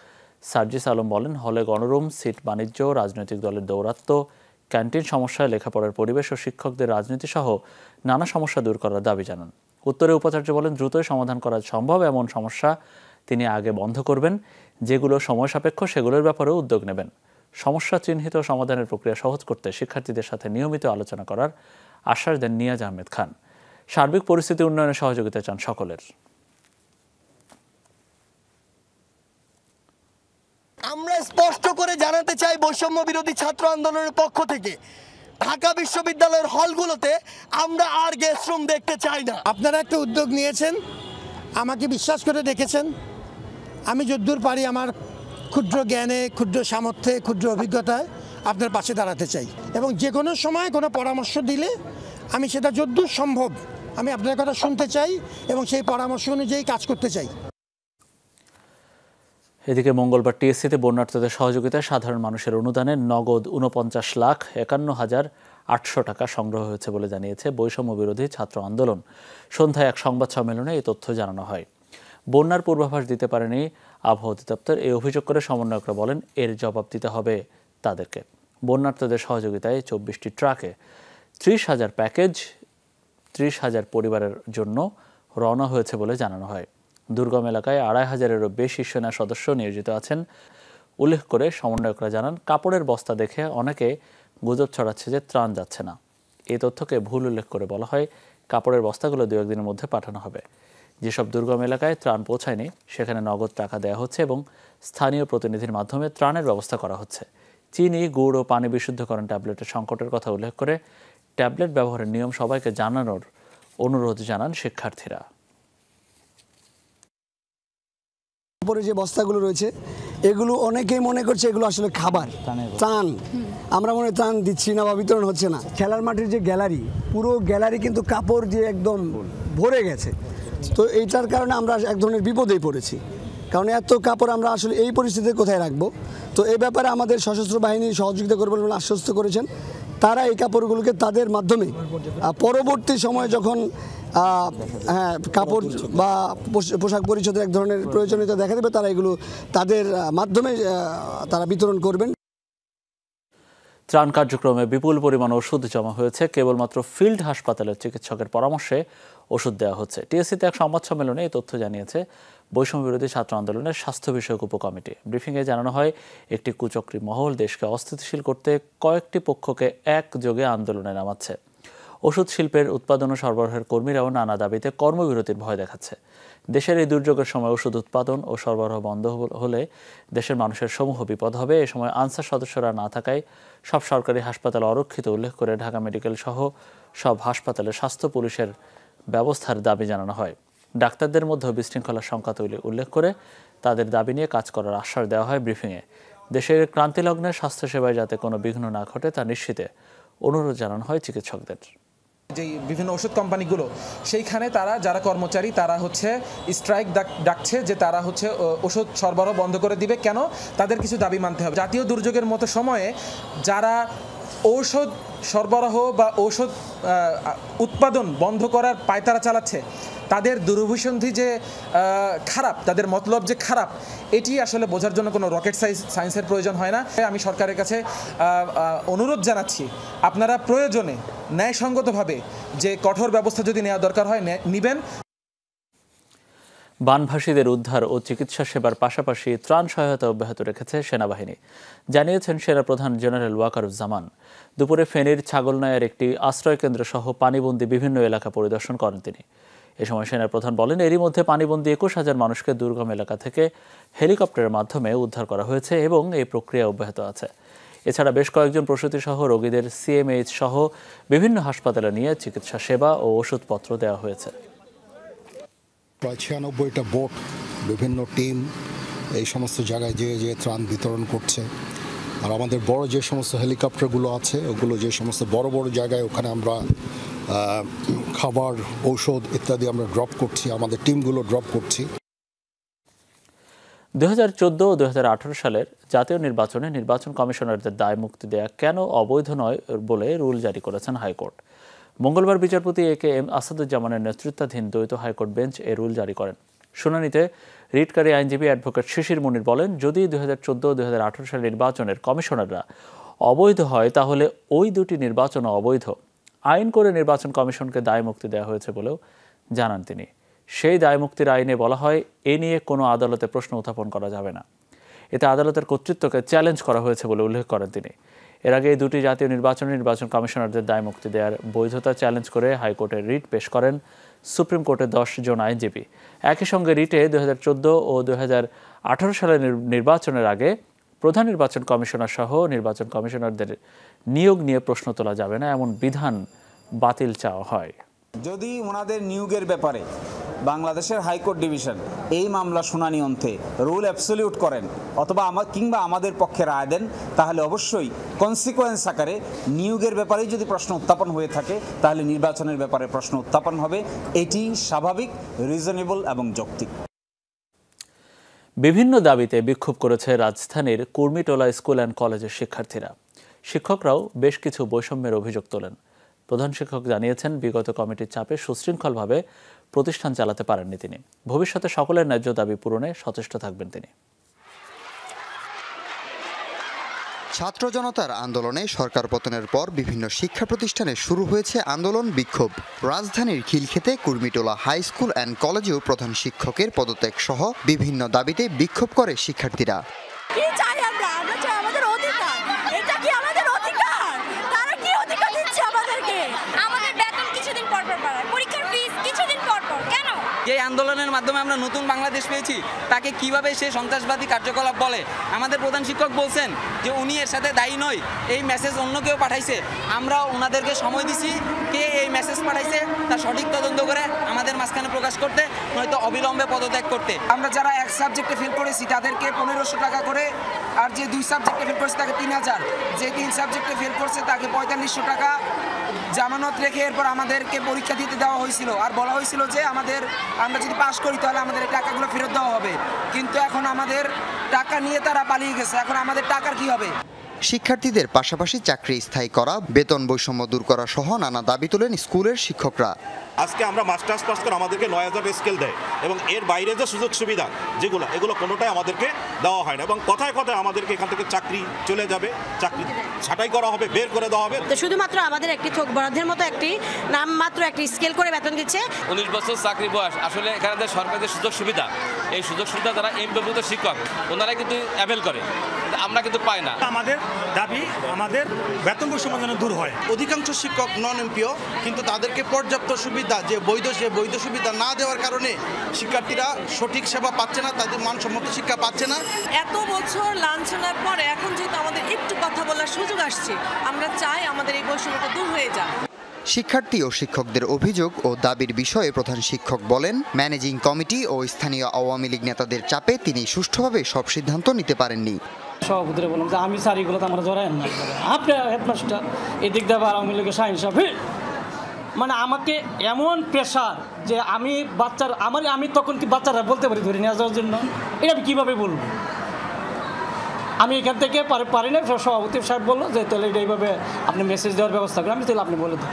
সার্জিস আলম বলেন, হলে গণরুম, সিট বাণিজ্য, রাজনৈতিক দলের দৌরাত্ম্য, ক্যান্টিন সমস্যায়, লেখাপড়ার পরিবেশ ও শিক্ষকদের রাজনীতি সহ নানা সমস্যা দূর করার দাবি জানান। উত্তরে উপাচার্য বলেন, দ্রুতই সমাধান করা সম্ভব এমন সমস্যা তিনি আগে বন্ধ করবেন, যেগুলো সময় সাপেক্ষ সেগুলোর ব্যাপারেও উদ্যোগ নেবেন। সমস্যা চিহ্নিত সমাধানের প্রক্রিয়া সহজ করতে শিক্ষার্থীদের সাথে নিয়মিত আলোচনা করার আশ্বাস দেন নিয়াজ আহমেদ খান। সার্বিক পরিস্থিতি উন্নয়নে সহযোগিতা চান সকলের। আমরা স্পষ্ট করে জানাতে চাই, বৈষম্য বিরোধী ছাত্র আন্দোলনের পক্ষ থেকে ঢাকা বিশ্ববিদ্যালয়ের হলগুলোতে আমরা আর গেস্ট রুম দেখতে চাই না। আপনারা একটা উদ্যোগ নিয়েছেন, আমাকে বিশ্বাস করে দেখেছেন। আমি যদ্দূর পারি আমার ক্ষুদ্র জ্ঞানে, ক্ষুদ্র সামর্থ্যে, ক্ষুদ্র অভিজ্ঞতায় আপনার পাশে দাঁড়াতে চাই এবং যে কোনো সময় কোনো পরামর্শ দিলে আমি সেটা যদ্দূর সম্ভব আমি আপনার কথা শুনতে চাই এবং সেই পরামর্শ অনুযায়ী কাজ করতে চাই। এদিকে মঙ্গলবার টিএসসিতে বন্যার্তদের সহযোগিতায় সাধারণ মানুষের অনুদানে নগদ 49,51,800 টাকা সংগ্রহ হয়েছে বলে জানিয়েছে বৈষম্য বিরোধী ছাত্র আন্দোলন। সন্ধ্যায় এক সংবাদ সম্মেলনে এই তথ্য জানানো হয়। বন্যার পূর্বাভাস দিতে পারেনি আবহাওয়া অধিদপ্তর, এই অভিযোগ করে সমন্বয়করা বলেন এর জবাব দিতে হবে তাদেরকে। বন্যার্তদের সহযোগিতায় 24টি ট্রাকে 30,000 প্যাকেজ 30,000 পরিবারের জন্য রওনা হয়েছে বলে জানানো হয়। দুর্গম এলাকায় 2,500-এরও বেশি সেনা সদস্য নিয়োজিত আছেন। উল্লেখ করে সমন্বয়করা জানান, কাপড়ের বস্তা দেখে অনেকে গুজব ছড়াচ্ছে যে ত্রাণ যাচ্ছে না। এই তথ্যকে ভুল উল্লেখ করে বলা হয়, কাপড়ের বস্তাগুলো 2-1 দিনের মধ্যে পাঠানো হবে। যেসব দুর্গম এলাকায় ত্রাণ পৌঁছায়নি সেখানে নগদ টাকা দেওয়া হচ্ছে এবং স্থানীয় প্রতিনিধির মাধ্যমে ত্রাণের ব্যবস্থা করা হচ্ছে। চিনি, গুড় ও পানি বিশুদ্ধকরণ ট্যাবলেটের সংকটের কথা উল্লেখ করে ট্যাবলেট ব্যবহারের নিয়ম সবাইকে জানানোর অনুরোধ জানান শিক্ষার্থীরা। উপরে যে বস্তাগুলো রয়েছে এগুলো অনেকেই মনে করছে এগুলো আসলে খাবার, ত্রাণ। আমরা মনে ত্রাণ দিচ্ছি না বা বিতরণ হচ্ছে না। খেলার মাঠের যে গ্যালারি, পুরো গ্যালারি কিন্তু কাপড় দিয়ে একদম ভরে গেছে। তো এইটার কারণে আমরা এক ধরনের বিপদেই পড়েছি, কারণ এত কাপড় আমরা আসলে এই পরিস্থিতিতে কোথায় রাখবো। তো এই ব্যাপারে আমাদের সশস্ত্র বাহিনী সহযোগিতা করবে বলে আশ্বস্ত করেছেন। তারা এই কাপড়গুলোকে তাদের মাধ্যমে পরবর্তী সময়ে যখন কাপড় বা পোশাক পরিচ্ছদের এক ধরনের প্রয়োজনীয়তা দেখা দেবে, তারা এগুলো তাদের মাধ্যমে তারা বিতরণ করবেন। ত্রাণ কার্যক্রমে বিপুল পরিমাণ ওষুধ জমা হয়েছে। কেবলমাত্র ফিল্ড হাসপাতালের চিকিৎসকের পরামর্শে ওষুধ দেওয়া হচ্ছে। টিএসসিতে এক সংবাদ সম্মেলনে এই তথ্য জানিয়েছে বৈষম্য বিরোধী ছাত্র আন্দোলনের স্বাস্থ্য বিষয়ক উপকমিটি। ব্রিফিংয়ে জানানো হয়, একটি কুচক্রী মহল দেশকে অস্থিতিশীল করতে কয়েকটি পক্ষকে একযোগে আন্দোলনে নামাচ্ছে। ওষুধ শিল্পের উৎপাদন ও সরবরাহের কর্মীরাও নানা দাবিতে কর্মবিরতির ভয় দেখাচ্ছে। দেশের এই দুর্যোগের সময় ওষুধ উৎপাদন ও সরবরাহ বন্ধ হলে দেশের মানুষের সমূহ বিপদ হবে। এ সময় আনসার সদস্যরা না থাকায় সব সরকারি হাসপাতাল অরক্ষিত উল্লেখ করে ঢাকা মেডিকেল সহ সব হাসপাতালে স্বাস্থ্য পুলিশের ব্যবস্থার দাবি জানানো হয়। ডাক্তারদের মধ্যে বিশৃঙ্খলার সংখ্যা উল্লেখ করে তাদের দাবি নিয়ে কাজ করার আশ্বাস দেওয়া হয় ব্রিফিংয়ে। দেশের ক্রান্তিলগ্নে স্বাস্থ্যসেবায় যাতে কোনো বিঘ্ন না ঘটে তা নিশ্চিতে অনুরোধ জানানো হয় চিকিৎসকদের। যে বিভিন্ন ওষুধ কোম্পানিগুলো সেইখানে তারা যারা কর্মচারী তারা হচ্ছে স্ট্রাইক ডাকছে যে তারা হচ্ছে ওষুধ সরবরাহ বন্ধ করে দিবে। কেন? তাদের কিছু দাবি মানতে হবে। জাতীয় দুর্যোগের মতো সময়ে যারা ঔষধ সরবরাহ বা ঔষধ উৎপাদন বন্ধ করার পায়তারা চালাচ্ছে তাদের দুরভিসন্ধি যে খারাপ, তাদের মতলব যে খারাপ, এটি আসলে বোঝার জন্য কোনো রকেট সায়েন্সের প্রয়োজন হয় না। আমি সরকারের কাছে অনুরোধ জানাচ্ছি, আপনারা প্রয়োজনে ন্যায়সঙ্গতভাবে যে কঠোর ব্যবস্থা যদি নেওয়া দরকার হয় নেবেন। বানভাসীদের উদ্ধার ও চিকিৎসা সেবার পাশাপাশি ত্রাণ সহায়তা অব্যাহত রেখেছে সেনাবাহিনী, জানিয়েছেন সেনাপ্রধান জেনারেল ওয়াকারুজ্জামান। দুপুরে ফেনীর ছাগলনাইয়ের একটি আশ্রয়কেন্দ্র সহ পানিবন্দী বিভিন্ন এলাকা পরিদর্শন করেন তিনি। এ সময় সেনাপ্রধান বলেন, এরই মধ্যে পানিবন্দী 21,000 মানুষকে দুর্গম এলাকা থেকে হেলিকপ্টারের মাধ্যমে উদ্ধার করা হয়েছে এবং এই প্রক্রিয়া অব্যাহত আছে। এছাড়া বেশ কয়েকজন প্রসূতি সহ রোগীদের সিএমএইচ সহ বিভিন্ন হাসপাতালে নিয়ে চিকিৎসা সেবা ও ওষুধপত্র দেওয়া হয়েছে। প্রায় 96টা বোট, বিভিন্ন টিম এই সমস্ত জায়গায় যে ত্রাণ বিতরণ করছে। আর আমাদের বড় যে সমস্ত হেলিকপ্টারগুলো আছে ওগুলো যে সমস্ত বড় বড় জায়গায় ওখানে আমরা খাবার, ঔষধ ইত্যাদি আমরা ড্রপ করছি, আমাদের টিমগুলো ড্রপ করছি। 2014 ও 2018 সালের জাতীয় নির্বাচনে নির্বাচন কমিশনারদের দায় মুক্তি দেয়া কেন অবৈধ নয় বলে রুল জারি করেছেন হাইকোর্ট। মঙ্গলবার বিচারপতি এ.কে.এম. আসাদুজ্জামানের নেতৃত্বাধীন দ্বৈত হাইকোর্ট বেঞ্চ এ রুল জারি করেন। শুনানিতে রিটকারী আইনজীবী অ্যাডভোকেট শিশির মুনির বলেন, যদি 2014 ও 2018 সালের নির্বাচনের কমিশনাররা অবৈধ হয় তাহলে ওই দুটি নির্বাচনও অবৈধ। আইন করে নির্বাচন কমিশনকে দায় মুক্তি দেওয়া হয়েছে বলেও জানান তিনি। সেই দায় মুক্তির আইনে বলা হয়, এ নিয়ে কোনো আদালতে প্রশ্ন উত্থাপন করা যাবে না। এতে আদালতের কর্তৃত্বকে চ্যালেঞ্জ করা হয়েছে বলে উল্লেখ করেন তিনি। এর আগে এই দুটি জাতীয় নির্বাচন কমিশনারদের দায় মুক্তি দেওয়ার বৈধতা চ্যালেঞ্জ করে হাইকোর্টে রিট পেশ করেন সুপ্রিম কোর্টের 10 জন আইনজীবী। একই সঙ্গে রিটে 2014 ও 2018 সালের নির্বাচনের আগে প্রধান নির্বাচন কমিশনার সহ নির্বাচন কমিশনারদের নিয়োগ নিয়ে প্রশ্ন তোলা যাবে না এমন বিধান বাতিল চাওয়া হয়। যদি ওনাদের নিয়োগের ব্যাপারে বাংলাদেশের হাইকোর্ট ডিভিশন এই মামলা শুনানি অন্তে রুল অ্যাবসলিউট করেন অথবা আমাদের পক্ষে রায় দেন, তাহলে অবশ্যই কনসিকোয়েন্স আকারে নিয়োগের ব্যাপারেই যদি প্রশ্ন উত্থাপন হয়ে থাকে তাহলে নির্বাচনের ব্যাপারে প্রশ্ন উত্থাপন হবে। এটি স্বাভাবিক, রিজনেবল এবং যৌক্তিক। বিভিন্ন দাবিতে বিক্ষোভ করেছে রাজধানীর কুর্মিটোলা স্কুল অ্যান্ড কলেজের শিক্ষার্থীরা। শিক্ষকরাও বেশ কিছু বৈষম্যের অভিযোগ তোলেন। প্রধান শিক্ষক জানিয়েছেন, বিগত কমিটির চাপে সুশৃঙ্খলভাবে প্রতিষ্ঠান চালাতে পারেননি তিনি। ভবিষ্যতে সকলের ন্যায্য দাবি পূরণে সচেষ্ট থাকবেন তিনি। ছাত্র জনতার আন্দোলনে সরকার পতনের পর বিভিন্ন শিক্ষা প্রতিষ্ঠানে শুরু হয়েছে আন্দোলন বিক্ষোভ। রাজধানীর খিলক্ষেতে কুর্মিটোলা হাই স্কুল অ্যান্ড কলেজেও প্রধান শিক্ষকের পদত্যাগ সহ বিভিন্ন দাবিতে বিক্ষোভ করে শিক্ষার্থীরা। যে আন্দোলনের মাধ্যমে আমরা নতুন বাংলাদেশ পেয়েছি তাকে কিভাবে সে সন্ত্রাসবাদী কার্যকলাপ বলে। আমাদের প্রধান শিক্ষক বলছেন যে উনি এর সাথে দায়ী নয়, এই মেসেজ অন্য কেউ পাঠাইছে। আমরা ওনাদেরকে সময় দিছি কে এই মেসেজ পাঠাইছে তার সঠিক তদন্ত করে আমাদের মাঝখানে প্রকাশ করতে, নয়তো অবিলম্বে পদত্যাগ করতে। আমরা যারা এক সাবজেক্টে ফেল করেছি তাদেরকে 1500 টাকা করে, আর যে 2 সাবজেক্টে ফেল করেছে তাকে 3000, যে 3 সাবজেক্টে ফেল করছে তাকে 4500 টাকা জামানত রেখে এরপর আমাদেরকে পরীক্ষা দিতে দেওয়া হয়েছিল। আর বলা হয়েছিল যে আমরা যদি পাশ করি তাহলে আমাদের এই টাকাগুলো ফেরত দেওয়া হবে। কিন্তু এখন আমাদের টাকা নিয়ে তারা পালিয়ে গেছে, এখন আমাদের টাকার কি হবে? শিক্ষার্থীদের পাশাপাশি চাকরি স্থায়ী করা, বেতন বৈষম্য দূর করা সহ নানা দাবি তোলেন স্কুলের শিক্ষকরা। আজকে আমরা মাস্টার্স পাস করে আমাদেরকে 9000 স্কেল দেয় এবং এর বাইরে যে সুযোগ সুবিধা এগুলো কোনোটাই আমাদেরকে দেওয়া হয় না এবং কথায় কথায় আমাদেরকে এখান থেকে চাকরি চলে যাবে, চাকরি ছাঁটাই করা হবে, বের করে দেওয়া হবে। তো শুধুমাত্র আমাদের একটি থোক বরাদ্দের মতো একটি নাম মাত্র একটি স্কেল করে বেতন দিচ্ছে। 19 বছর চাকরি বয়স, আসলে এখানে সরকারের সুযোগ সুবিধা, এই সুযোগ সুবিধা যারা এমপিভুক্ত শিক্ষক ওনারা কিন্তু অ্যাভেল করে। আমরা কিন্তু পাই না। আমাদের দাবি আমাদের বেতন বৈষম্য যেন দূর হয়। অধিকাংশ শিক্ষক নন এমপিও, কিন্তু তাদেরকে পর্যাপ্ত সুবিধা যে বৈধ সুবিধা না দেওয়ার কারণে শিক্ষার্থীরা সঠিক সেবা পাচ্ছে না, তাদের মানসম্মত শিক্ষা পাচ্ছে না। এত বছর লাঞ্ছনার পরে এখন যেহেতু আমাদের একটু কথা বলার সুযোগ আসছে, আমরা চাই আমাদের এই বৈষম্যটা দূর হয়ে যাক। শিক্ষার্থী ও শিক্ষকদের অভিযোগ ও দাবির বিষয়ে প্রধান শিক্ষক বলেন, ম্যানেজিং কমিটি ও স্থানীয় আওয়ামী লীগ নেতাদের চাপে তিনি সুষ্ঠুভাবে সব সিদ্ধান্ত নিতে পারেননি। সভাপতিরা বললাম যে আমি স্যার এগুলো তো আমরা জড়াই না, আপনি হেডমাস্টার এদিক দিয়ে আওয়ামী লীগের শাহিন সাহেব, মানে আমাকে এমন প্রেশার যে আমি আমি তখন কি বাচ্চারা বলতে পারি ধরে নিয়ে যাওয়ার জন্য, এটা আমি কীভাবে বলবো? আমি এখান থেকে পারি না। সভাপতি সাহেব বললো যে তাহলে এইভাবে আপনি মেসেজ দেওয়ার ব্যবস্থা করেন, আমি তাহলে আপনি বলে দেন।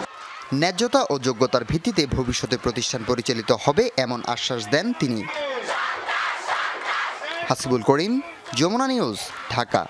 ন্যায্যতা ও যোগ্যতার ভিত্তিতে ভবিষ্যতে প্রতিষ্ঠান পরিচালিত হবে এমন আশ্বাস দেন তিনি। হাসিবুল করিম, যমুনা নিউজ, ঢাকা।